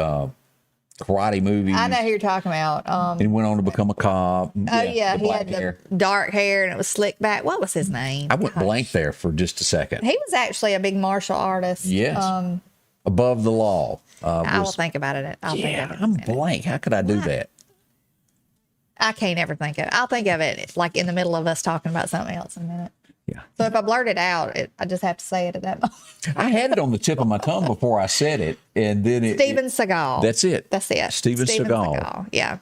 karate movies. I know who you're talking about. And he went on to become a cop. Oh, yeah. He had the dark hair and it was slicked back. What was his name? I went blank there for just a second. He was actually a big martial artist. Yes. Above the Law. I will think about it. I'm blank. How could I do that? I can't ever think of it. I'll think of it like in the middle of us talking about something else in a minute. Yeah. So if I blurt it out, I just have to say it at that moment. I had it on the tip of my tongue before I said it, and then Steven Seagal. That's it. That's it. Steven Seagal. Yeah.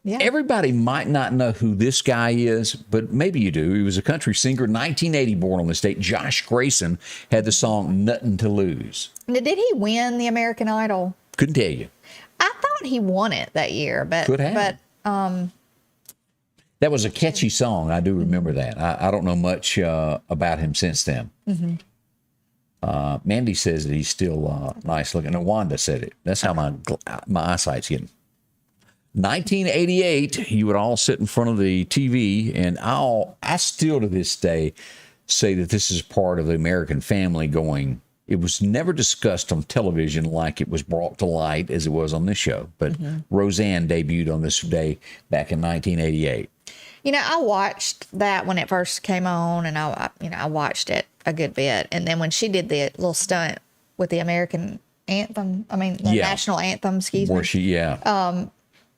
Everybody might not know who this guy is, but maybe you do. He was a country singer, 1980, born on this date. Josh Grayson had the song "Nothing to Lose." Now, did he win the American Idol? Couldn't tell you. I thought he won it that year, but could have. But that was a catchy song. I do remember that. I don't know much about him since then. Mandy says that he's still nice looking. And Wanda said it. That's how my eyesight's getting. 1988, you would all sit in front of the TV, and I still to this day say that this is part of the American family going. It was never discussed on television like it was brought to light as it was on this show. But Roseanne debuted on this day back in 1988. You know, I watched that when it first came on, and I watched it a good bit. And then when she did the little stunt with the American anthem, national anthem, excuse me. Where she,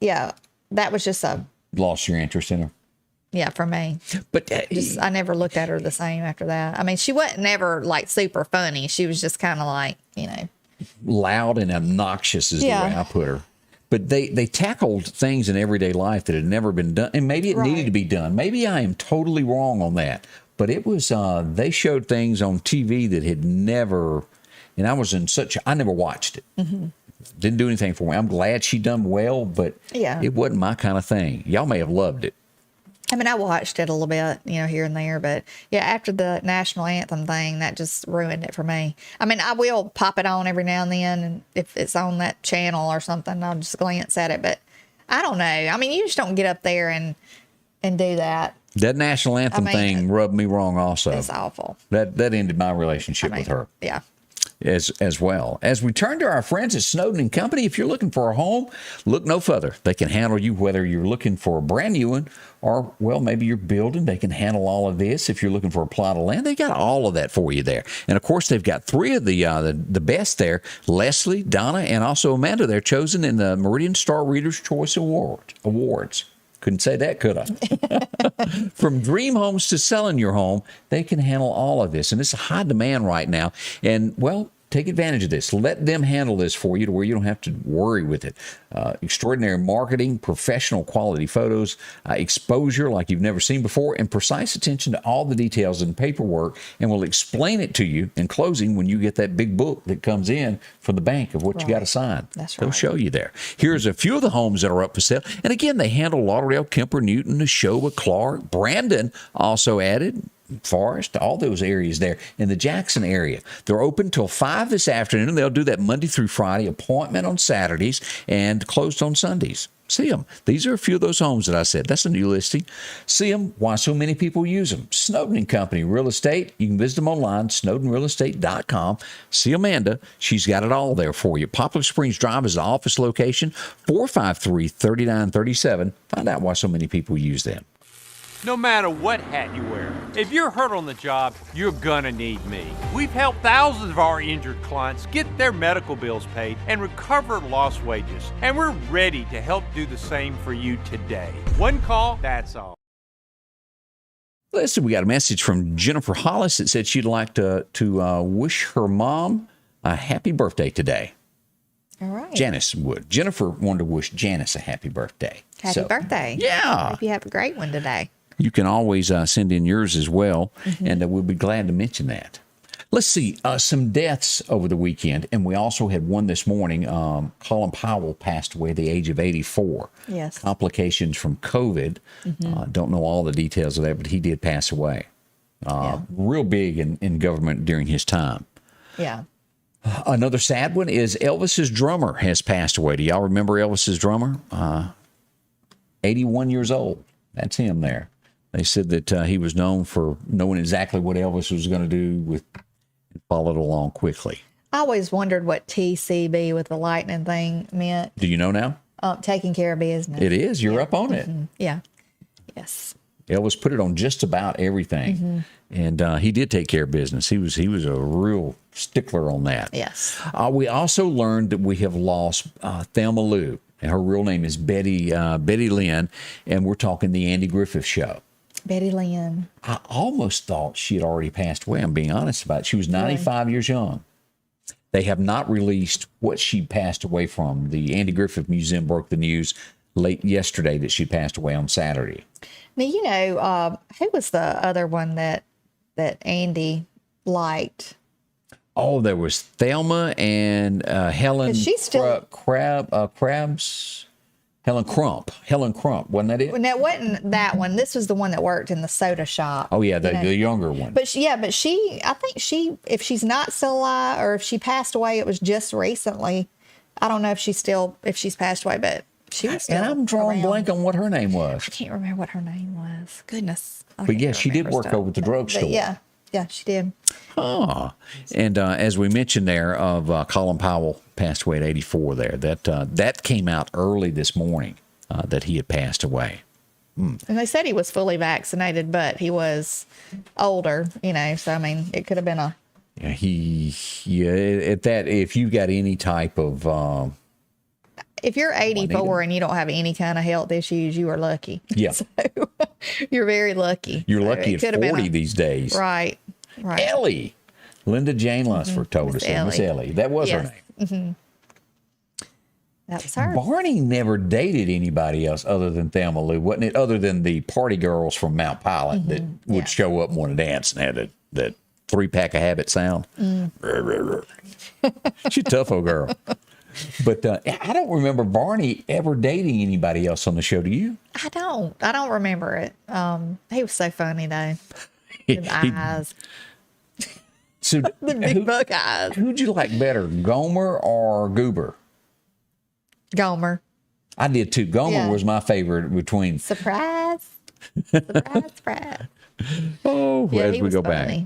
yeah, that was just lost your interest in her. Yeah, for me. But I never looked at her the same after that. I mean, she wasn't never like super funny. She was just kind of like, loud and obnoxious is the way I put her. But they tackled things in everyday life that had never been done, and maybe it needed to be done. Maybe I am totally wrong on that. But it was they showed things on TV that had never, and I never watched it. Didn't do anything for me. I'm glad she done well, but it wasn't my kind of thing. Y'all may have loved it. I mean, I watched it a little bit, here and there, but after the national anthem thing, that just ruined it for me. I mean, I will pop it on every now and then, and if it's on that channel or something, I'll just glance at it, but I don't know. I mean, you just don't get up there and do that. That national anthem thing rubbed me wrong also. It's awful. That ended my relationship with her. Yeah. as well. As we turn to our friends at Snowden and Company, if you're looking for a home, look no further. They can handle you whether you're looking for a brand new one or, well, maybe you're building. They can handle all of this. If you're looking for a plot of land, they got all of that for you there. And, of course, they've got three of the best there, Leslie, Donna, and also Amanda. They're chosen in the Meridian Star Reader's Choice Awards. Couldn't say that, could I? From dream homes to selling your home, they can handle all of this. And it's a high demand right now. And, well, take advantage of this. Let them handle this for you to where you don't have to worry with it. Extraordinary marketing, professional quality photos, exposure like you've never seen before, and precise attention to all the details and paperwork, and we'll explain it to you in closing when you get that big book that comes in from the bank of what you got to sign. That's right. They'll show you there. Here's a few of the homes that are up for sale. And again, they handle Lauderdale, Kemper, Newton, Neshoba, Clark, Brandon also added. Forest, all those areas there in the Jackson area. They're open till 5 this afternoon. They'll do that Monday through Friday, appointment on Saturdays, and closed on Sundays. See them. These are a few of those homes that I said. That's a new listing. See them. Why so many people use them. Snowden and Company Real Estate. You can visit them online, snowdenrealestate.com. See Amanda. She's got it all there for you. Poplar Springs Drive is the office location, 453-3937. Find out why so many people use them. No matter what hat you wear, if you're hurt on the job, you're gonna need me. We've helped thousands of our injured clients get their medical bills paid and recover lost wages. And we're ready to help do the same for you today. One call, that's all. Listen, we got a message from Jennifer Hollis that said she'd like to wish her mom a happy birthday today. All right. Janice would. Jennifer wanted to wish Janice a happy birthday. Happy birthday. Yeah. Hope you have a great one today. You can always send in yours as well, and we'll be glad to mention that. Let's see, some deaths over the weekend, and we also had one this morning. Colin Powell passed away at the age of 84. Yes. Complications from COVID. Don't know all the details of that, but he did pass away. Real big in government during his time. Yeah. Another sad one is Elvis's drummer has passed away. Do y'all remember Elvis's drummer? 81 years old. That's him there. They said that he was known for knowing exactly what Elvis was going to do and followed along quickly. I always wondered what TCB with the lightning thing meant. Do you know now? Taking care of business. It is. You're up on it. Yeah. Yes. Elvis put it on just about everything. And he did take care of business. He was a real stickler on that. Yes. We also learned that we have lost Thelma Lou. And her real name is Betty Lynn, and we're talking the Andy Griffith Show. Betty Lynn. I almost thought she had already passed away. I'm being honest about it. She was 95 years young. They have not released what she passed away from. The Andy Griffith Museum broke the news late yesterday that she passed away on Saturday. Now, you know, who was the other one that Andy liked? Oh, there was Thelma and Helen. She's still Crabs. Helen Crump. Wasn't that it? No, it wasn't that one. This was the one that worked in the soda shop. Oh yeah, the younger one. But I think if she's not still alive or if she passed away, it was just recently. I don't know if she's passed away, but she was still. And I'm drawing blank on what her name was. I can't remember what her name was. Goodness. But yeah, she did work over at the drugstore. Yeah, she did. Oh, and as we mentioned there, of Colin Powell passed away at 84. There, that came out early this morning that he had passed away. And they said he was fully vaccinated, but he was older, you know. So I mean, it could have been a. At that, if you got any type of. If you're 84 and you don't have any kind of health issues, you are lucky. Yeah. So, you're very lucky. You're lucky at 40 these days. Right. Ellie. Linda Jane Lunsford told us that. Miss Ellie. That was her name. That was her. Barney never dated anybody else other than Thelma Lou, wasn't it? Other than the party girls from Mount Pilot that would show up and want to dance and had that 3-pack of habit sound. She's a tough old girl. But I don't remember Barney ever dating anybody else on the show. Do you? I don't remember it. He was so funny though. The eyes. So the big buck eyes. Who'd you like better, Gomer or Goober? Gomer. I did too. Gomer was my favorite between. Surprise. Oh, as we go back.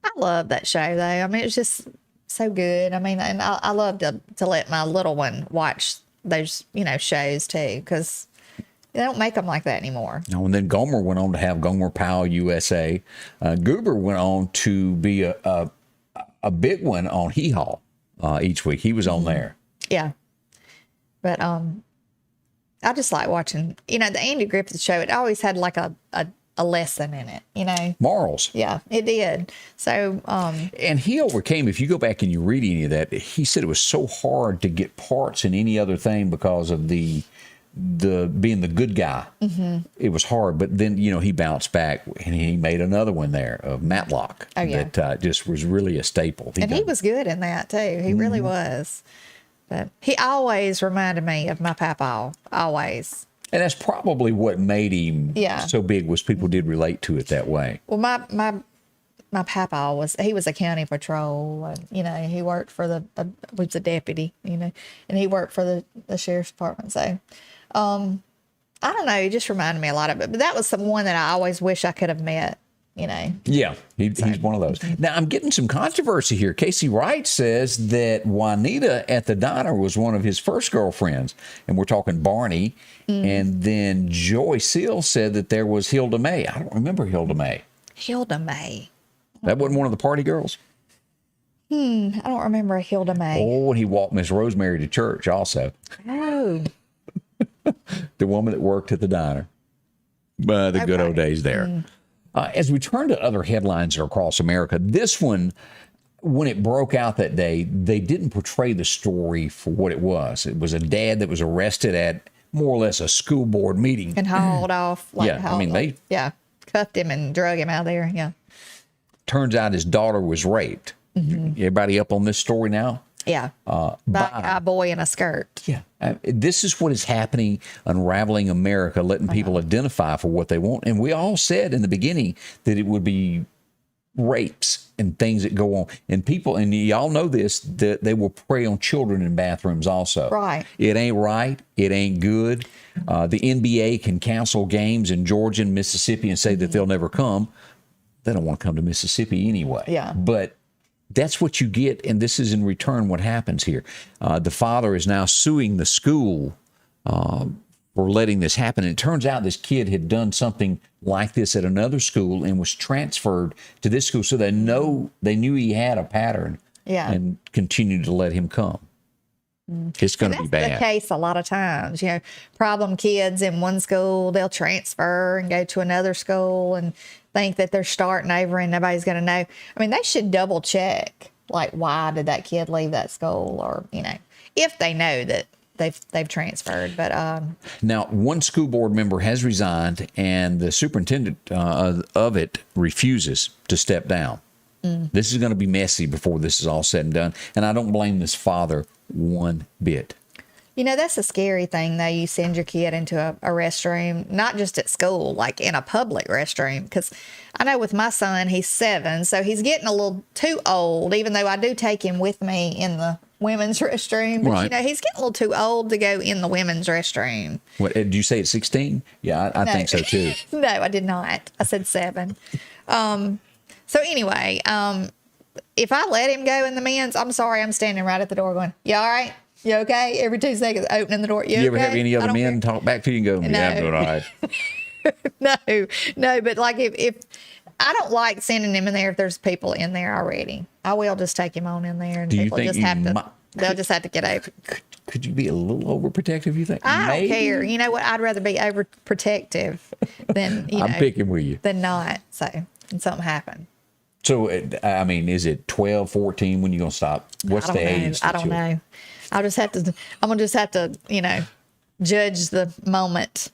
I love that show though. I mean, it's just so good. I mean, and I love to let my little one watch those, shows too, because they don't make them like that anymore. No, and then Gomer went on to have Gomer Powell USA. Goober went on to be a big one on Hee Haw each week. He was on there. Yeah. But I just like watching, the Andy Griffith Show. It always had like a lesson in it, Morals. Yeah, it did. So, and he overcame, if you go back and you read any of that, he said it was so hard to get parts in any other thing because of the being the good guy. Mm-hmm. It was hard, but then, he bounced back and he made another one there of Matlock. Oh, yeah. That just was really a staple. He was good in that too. He really was. But he always reminded me of my papa, always. And that's probably what made him so big, was people did relate to it that way. Well, my papa was a county patrol, and he worked for was a deputy, and he worked for the sheriff's department. So, I don't know, he just reminded me a lot of it. But that was someone that I always wish I could have met. Yeah, he's one of those. Now, I'm getting some controversy here. Casey Wright says that Juanita at the diner was one of his first girlfriends, and we're talking Barney. And then Joy Seal said that there was Hilda May. I don't remember Hilda May. Hilda May. That wasn't one of the party girls? I don't remember Hilda May. Oh, and he walked Miss Rosemary to church also. Oh. The woman that worked at the diner. The good old days there. As we turn to other headlines across America, this one, when it broke out that day, they didn't portray the story for what it was. It was a dad that was arrested at more or less a school board meeting. And hauled off. They cuffed him and drug him out of there. Yeah. Turns out his daughter was raped. Mm-hmm. Everybody up on this story now? Yeah. By a boy in a skirt. Yeah. This is what is happening, unraveling America, letting people identify for what they want. And we all said in the beginning that it would be rapes and things that go on. And people, and y'all know this, that they will prey on children in bathrooms also. Right. It ain't right. It ain't good. The NBA can cancel games in Georgia and Mississippi and say that they'll never come. They don't want to come to Mississippi anyway. Yeah. But that's what you get, and this is in return what happens here. The father is now suing the school for letting this happen. And it turns out this kid had done something like this at another school and was transferred to this school, so they knew he had a pattern and continued to let him come. It's going to be bad. That's the case a lot of times. Problem kids in one school, they'll transfer and go to another school and think that they're starting over and nobody's going to know. I mean, they should double check, like, why did that kid leave that school, or, if they know that they've transferred. But now, one school board member has resigned, and the superintendent of it refuses to step down. This is going to be messy before this is all said and done, and I don't blame this father one bit. That's a scary thing, though. You send your kid into a restroom, not just at school, like in a public restroom. Because I know with my son, he's 7, so he's getting a little too old, even though I do take him with me in the women's restroom. But, right. He's getting a little too old to go in the women's restroom. What, did you say at 16? Yeah, I think so, too. No, I did not. I said 7. So anyway, if I let him go in the men's, I'm sorry, I'm standing right at the door going, you all right? You okay? Every 2 seconds, opening the door. You ever okay? have any other men talk back to you and go, yeah, I'm doing all right? No, but like if I don't like sending him in there if there's people in there already. I will just take him on in there, and people just have to. They'll just have to get over. Could you be a little overprotective, you think? I don't care. You know what? I'd rather be overprotective than I'm picking with you than not. So, and something happened. So, I mean, is it 12, 14 when you're going to stop? What's the age? I don't know. I'm going to just have to, judge the moment.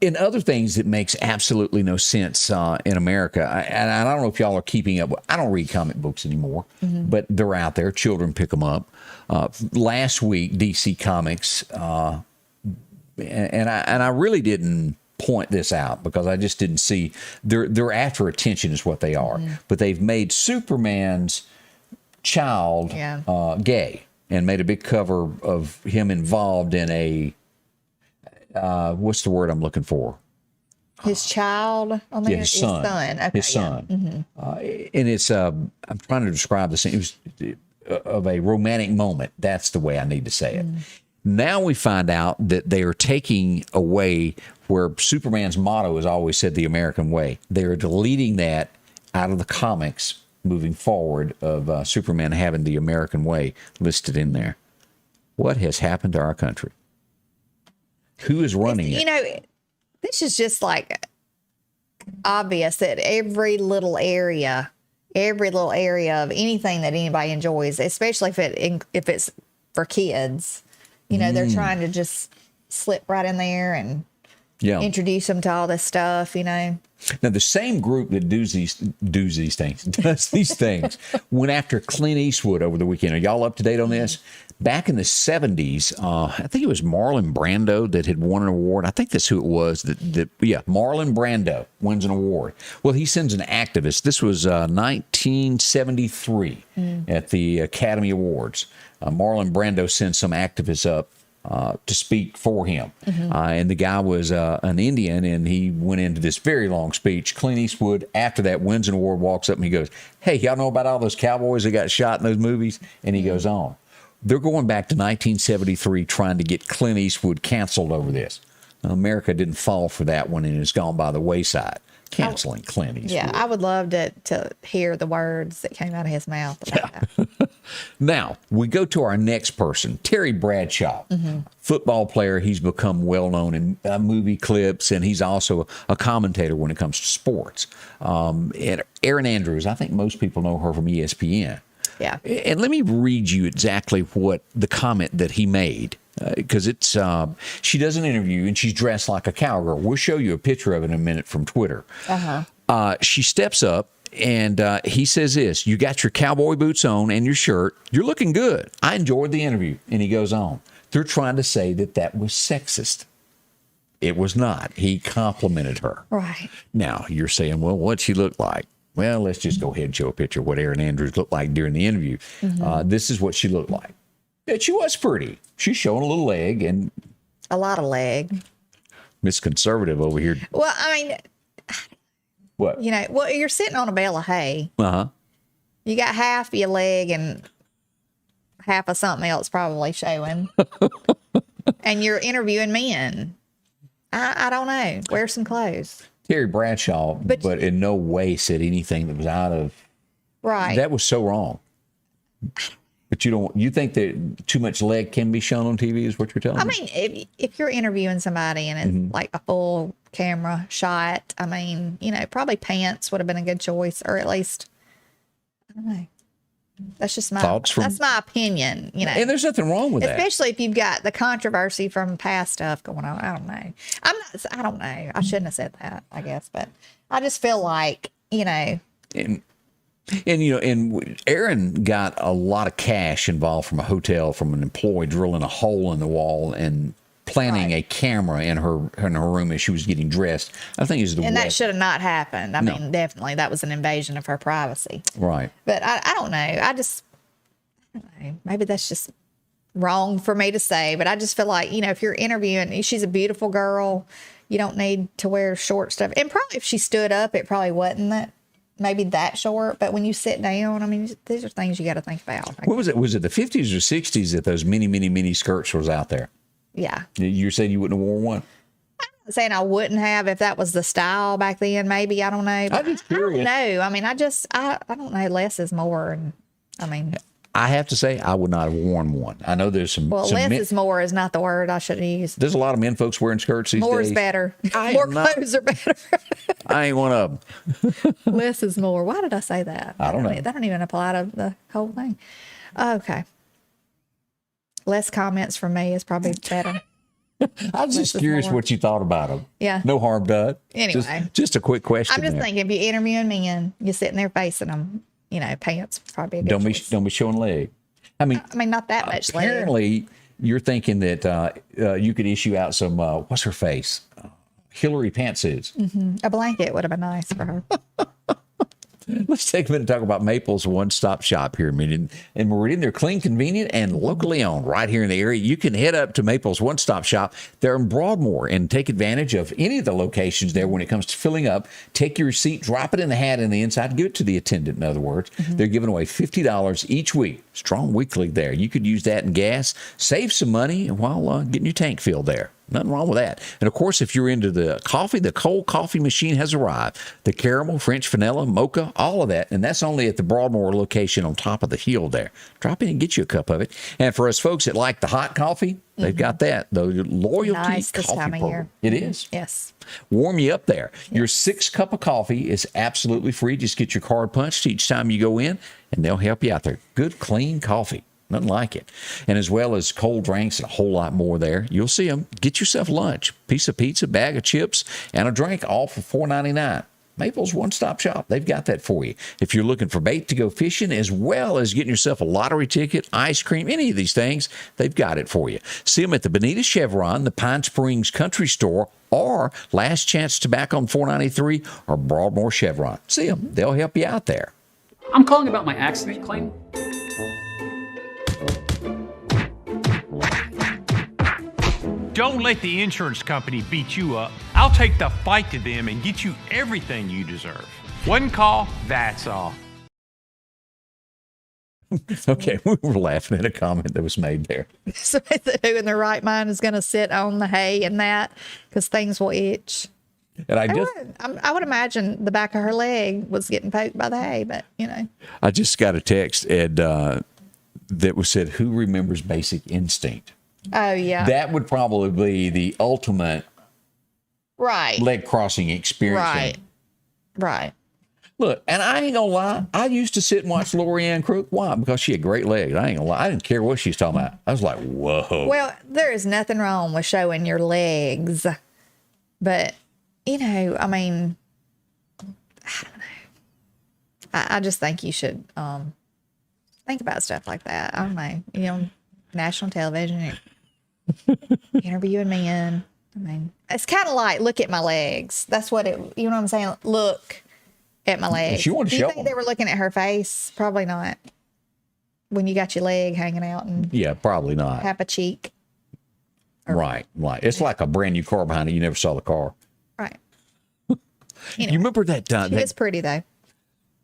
In other things that makes absolutely no sense in America, and I don't know if y'all are keeping up. I don't read comic books anymore, but they're out there. Children pick them up. Last week, DC Comics, and I really didn't point this out because I just didn't see. They're after attention is what they are, but they've made Superman's child gay and made a big cover of him involved in a what's the word I'm looking for? His child on there? Yeah, his son. Okay, his son. And it's, I'm trying to describe the scene. It was of a romantic moment. That's the way I need to say it. Now we find out that they are taking away where Superman's motto is always said the American way. They are deleting that out of the comics moving forward of Superman having the American way listed in there. What has happened to our country? Who is running it? You know, this is just like obvious that every little area of anything that anybody enjoys, especially if it's for kids, you know, they're trying to just slip right in there and introduce them to all this stuff, you know. Now, the same group that does these things went after Clint Eastwood over the weekend. Are y'all up to date on this? Back in the 70s, I think it was Marlon Brando that had won an award. I think that's who it was. Marlon Brando wins an award. Well, he sends an activist. This was 1973 at the Academy Awards. Marlon Brando sent some activists up to speak for him. And the guy was an Indian, and he went into this very long speech. Clint Eastwood, after that, wins an award, walks up, and he goes, "Hey, y'all know about all those cowboys that got shot in those movies?" And he goes on. They're going back to 1973 trying to get Clint Eastwood canceled over this. Now, America didn't fall for that one, and it's gone by the wayside, canceling Clint Eastwood. Yeah, I would love to hear the words that came out of his mouth about that. Now, we go to our next person, Terry Bradshaw, football player. He's become well-known in movie clips, and he's also a commentator when it comes to sports. And Erin Andrews, I think most people know her from ESPN. Yeah. And let me read you exactly what the comment that he made, because it's she does an interview, and she's dressed like a cowgirl. We'll show you a picture of it in a minute from Twitter. She steps up, and he says this: "You got your cowboy boots on and your shirt. You're looking good. I enjoyed the interview." And he goes on. They're trying to say that was sexist. It was not. He complimented her. Right. Now, you're saying, well, what'd she look like? Well, let's just go ahead and show a picture of what Erin Andrews looked like during the interview. This is what she looked like. And she was pretty. She's showing a little leg and a lot of leg. Miss Conservative over here. Well, I mean, what? You know, well, you're sitting on a bale of hay. You got half of your leg and half of something else probably showing. And you're interviewing men. I don't know. Wear some clothes. Terry Bradshaw, but in no way said anything that was out of... Right. That was so wrong. But you think that too much leg can be shown on TV is what you're telling me? I mean, if you're interviewing somebody and it's like a full camera shot, I mean, you know, probably pants would have been a good choice, or at least, I don't know. That's just that's my opinion, you know. And there's nothing wrong with that. Especially if you've got the controversy from past stuff going on. I don't know. I don't know. I shouldn't have said that, I guess, but I just feel like, you know. And you know, and Erin got a lot of cash involved from a hotel, from an employee drilling a hole in the wall and planting a camera in her room as she was getting dressed. I think is the and that should have not happened. I mean, definitely that was an invasion of her privacy. Right. But I don't know. I don't know. Maybe that's just wrong for me to say. But I just feel like, you know, if you're interviewing, she's a beautiful girl. You don't need to wear short stuff. And probably if she stood up, it probably wasn't maybe that short. But when you sit down, I mean, these are things you got to think about. What was it? Was it the 50s or 60s that those mini skirts was out there? Yeah. You said you wouldn't have worn one? I'm not saying I wouldn't have if that was the style back then. Maybe. I don't know. I'm just curious. I don't know. I mean, I don't know. Less is more. And I mean, I have to say I would not have worn one. I know there's some. Well, less is more is not the word I should have used. There's a lot of men folks wearing skirts these days. More is better. More clothes are better. I ain't one of them. Less is more. Why did I say that? I don't know. That don't even apply to the whole thing. Okay. Less comments from me is probably better. I was just curious what you thought about them. Yeah. No harm done. Anyway. Just a quick question. I'm just thinking, if you're interviewing men, you're sitting there facing them, you know, pants would probably be a good choice. Don't be showing leg. I mean, not that much leg. Apparently, you're thinking that you could issue out some, what's her face? Hillary pantsuits. A blanket would have been nice for her. Let's take a minute to talk about Maple's one-stop shop here in Meridian. They're clean, convenient, and locally owned right here in the area. You can head up to Maple's one-stop shop. They're in Broadmoor and take advantage of any of the locations there when it comes to filling up. Take your receipt, drop it in the hat in the inside, give it to the attendant, in other words. They're giving away $50 each week. Strong weekly there. You could use that in gas, save some money while getting your tank filled there. Nothing wrong with that. And, of course, if you're into the coffee, the cold coffee machine has arrived. The caramel, French vanilla, mocha, all of that. And that's only at the Broadmoor location on top of the hill there. Drop in and get you a cup of it. And for us folks that like the hot coffee, they've got that. The loyalty nice this coffee time of program. year. It is. Yes. Warm you up there. Your 6 cup of coffee is absolutely free. Just get your card punched each time you go in, and they'll help you out there. Good, clean coffee. Nothing like it. And as well as cold drinks and a whole lot more there. You'll see them. Get yourself lunch, piece of pizza, bag of chips, and a drink, all for $4.99. Maple's one-stop shop. They've got that for you. If you're looking for bait to go fishing, as well as getting yourself a lottery ticket, ice cream, any of these things, they've got it for you. See them at the Bonita Chevron, the Pine Springs Country Store, or Last Chance Tobacco on 493, or Broadmoor Chevron. See them. They'll help you out there. I'm calling about my accident claim. Don't let the insurance company beat you up. I'll take the fight to them and get you everything you deserve. One call, that's all. Okay, we were laughing at a comment that was made there. So who in their right mind is going to sit on the hay and that? Because things will itch. And I would imagine the back of her leg was getting poked by the hay, but, you know. I just got a text, Ed, that was said, who remembers Basic Instinct? Oh, yeah. That would probably be the ultimate leg crossing experience. Right. Look, and I ain't gonna lie, I used to sit and watch Lorianne Crook. Why? Because she had great legs. I ain't gonna lie. I didn't care what she was talking about. I was like, whoa. Well, there is nothing wrong with showing your legs. But, you know, I mean, I don't know. I just think you should think about stuff like that. I don't know. You know, national television, interviewing men. I mean, it's kind of like, look at my legs. That's what it, you know what I'm saying? Look at my legs. She wanted to Do you show think they were looking at her face? Probably not. When you got your leg hanging out and yeah, probably not. half a cheek. Right. It's like a brand new car behind it. You never saw the car. Right. You remember that? She is pretty though.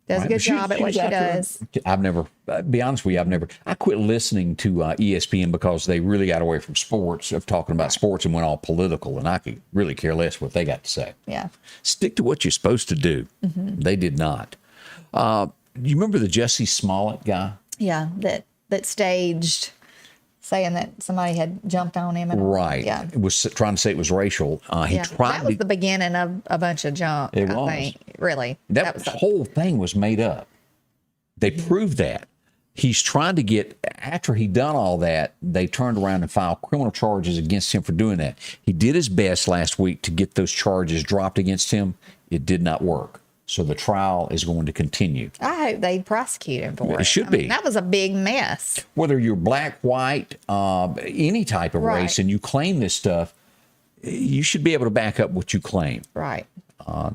Does a good job at what she does. I've never, be honest with you, I quit listening to ESPN because they really got away from sports, of talking about sports, and went all political, and I could really care less what they got to say. Yeah. Stick to what you're supposed to do. They did not. You remember the Jussie Smollett guy? Yeah, that staged saying that somebody had jumped on him. And right. Yeah. It was trying to say it was racial. He tried. That was the beginning of a bunch of junk. It I was. think. Really. That was the whole thing was made up. They proved that. He's trying to get, after he done all that, they turned around and filed criminal charges against him for doing that. He did his best last week to get those charges dropped against him. It did not work. So the trial is going to continue. I hope they prosecute him for it. It should be. That was a big mess. Whether you're black, white, any type of race, and you claim this stuff, you should be able to back up what you claim. Right.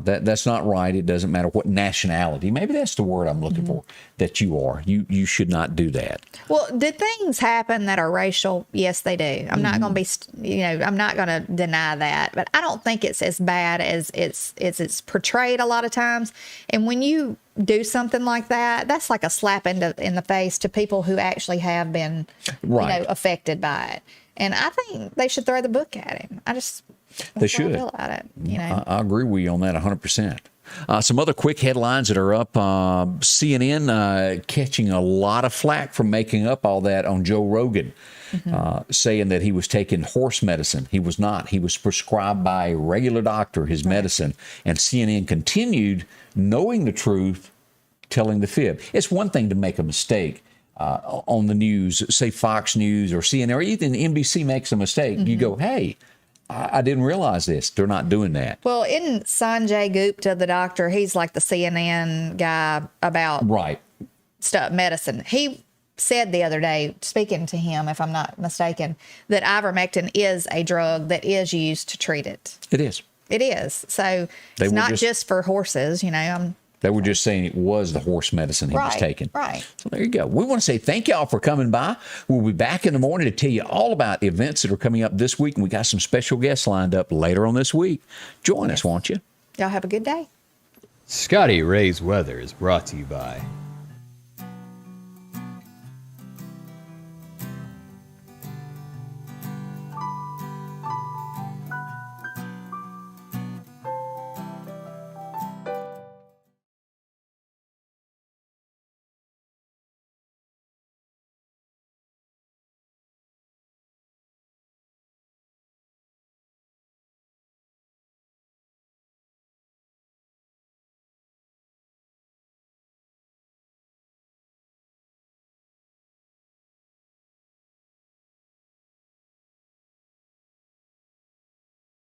That's not right. It doesn't matter what nationality. Maybe that's the word I'm looking for. That you are. You should not do that. Well, did things happen that are racial? Yes, they do. I'm not going to be, I'm not going to deny that. But I don't think it's as bad as it's portrayed a lot of times. And when you do something like that, that's like a slap in the face to people who actually have been, affected by it. And I think they should throw the book at him. They should. I feel about it, I agree with you on that 100%. Some other quick headlines that are up. CNN catching a lot of flack from making up all that on Joe Rogan, saying that he was taking horse medicine. He was not. He was prescribed by a regular doctor, his medicine. And CNN continued, knowing the truth, telling the fib. It's one thing to make a mistake on the news, say Fox News or CNN, or even NBC makes a mistake. You go, hey, I didn't realize this. They're not doing that. Well, isn't Sanjay Gupta, the doctor, he's like the CNN guy about stuff, medicine. He said the other day, speaking to him, if I'm not mistaken, that ivermectin is a drug that is used to treat it. It is. It is. So it's not just for horses, They were just saying it was the horse medicine he was taking. Right. So there you go. We want to say thank y'all for coming by. We'll be back in the morning to tell you all about events that are coming up this week, and we got some special guests lined up later on this week. Join us, won't you? Y'all have a good day. Scotty Ray's Weather is brought to you by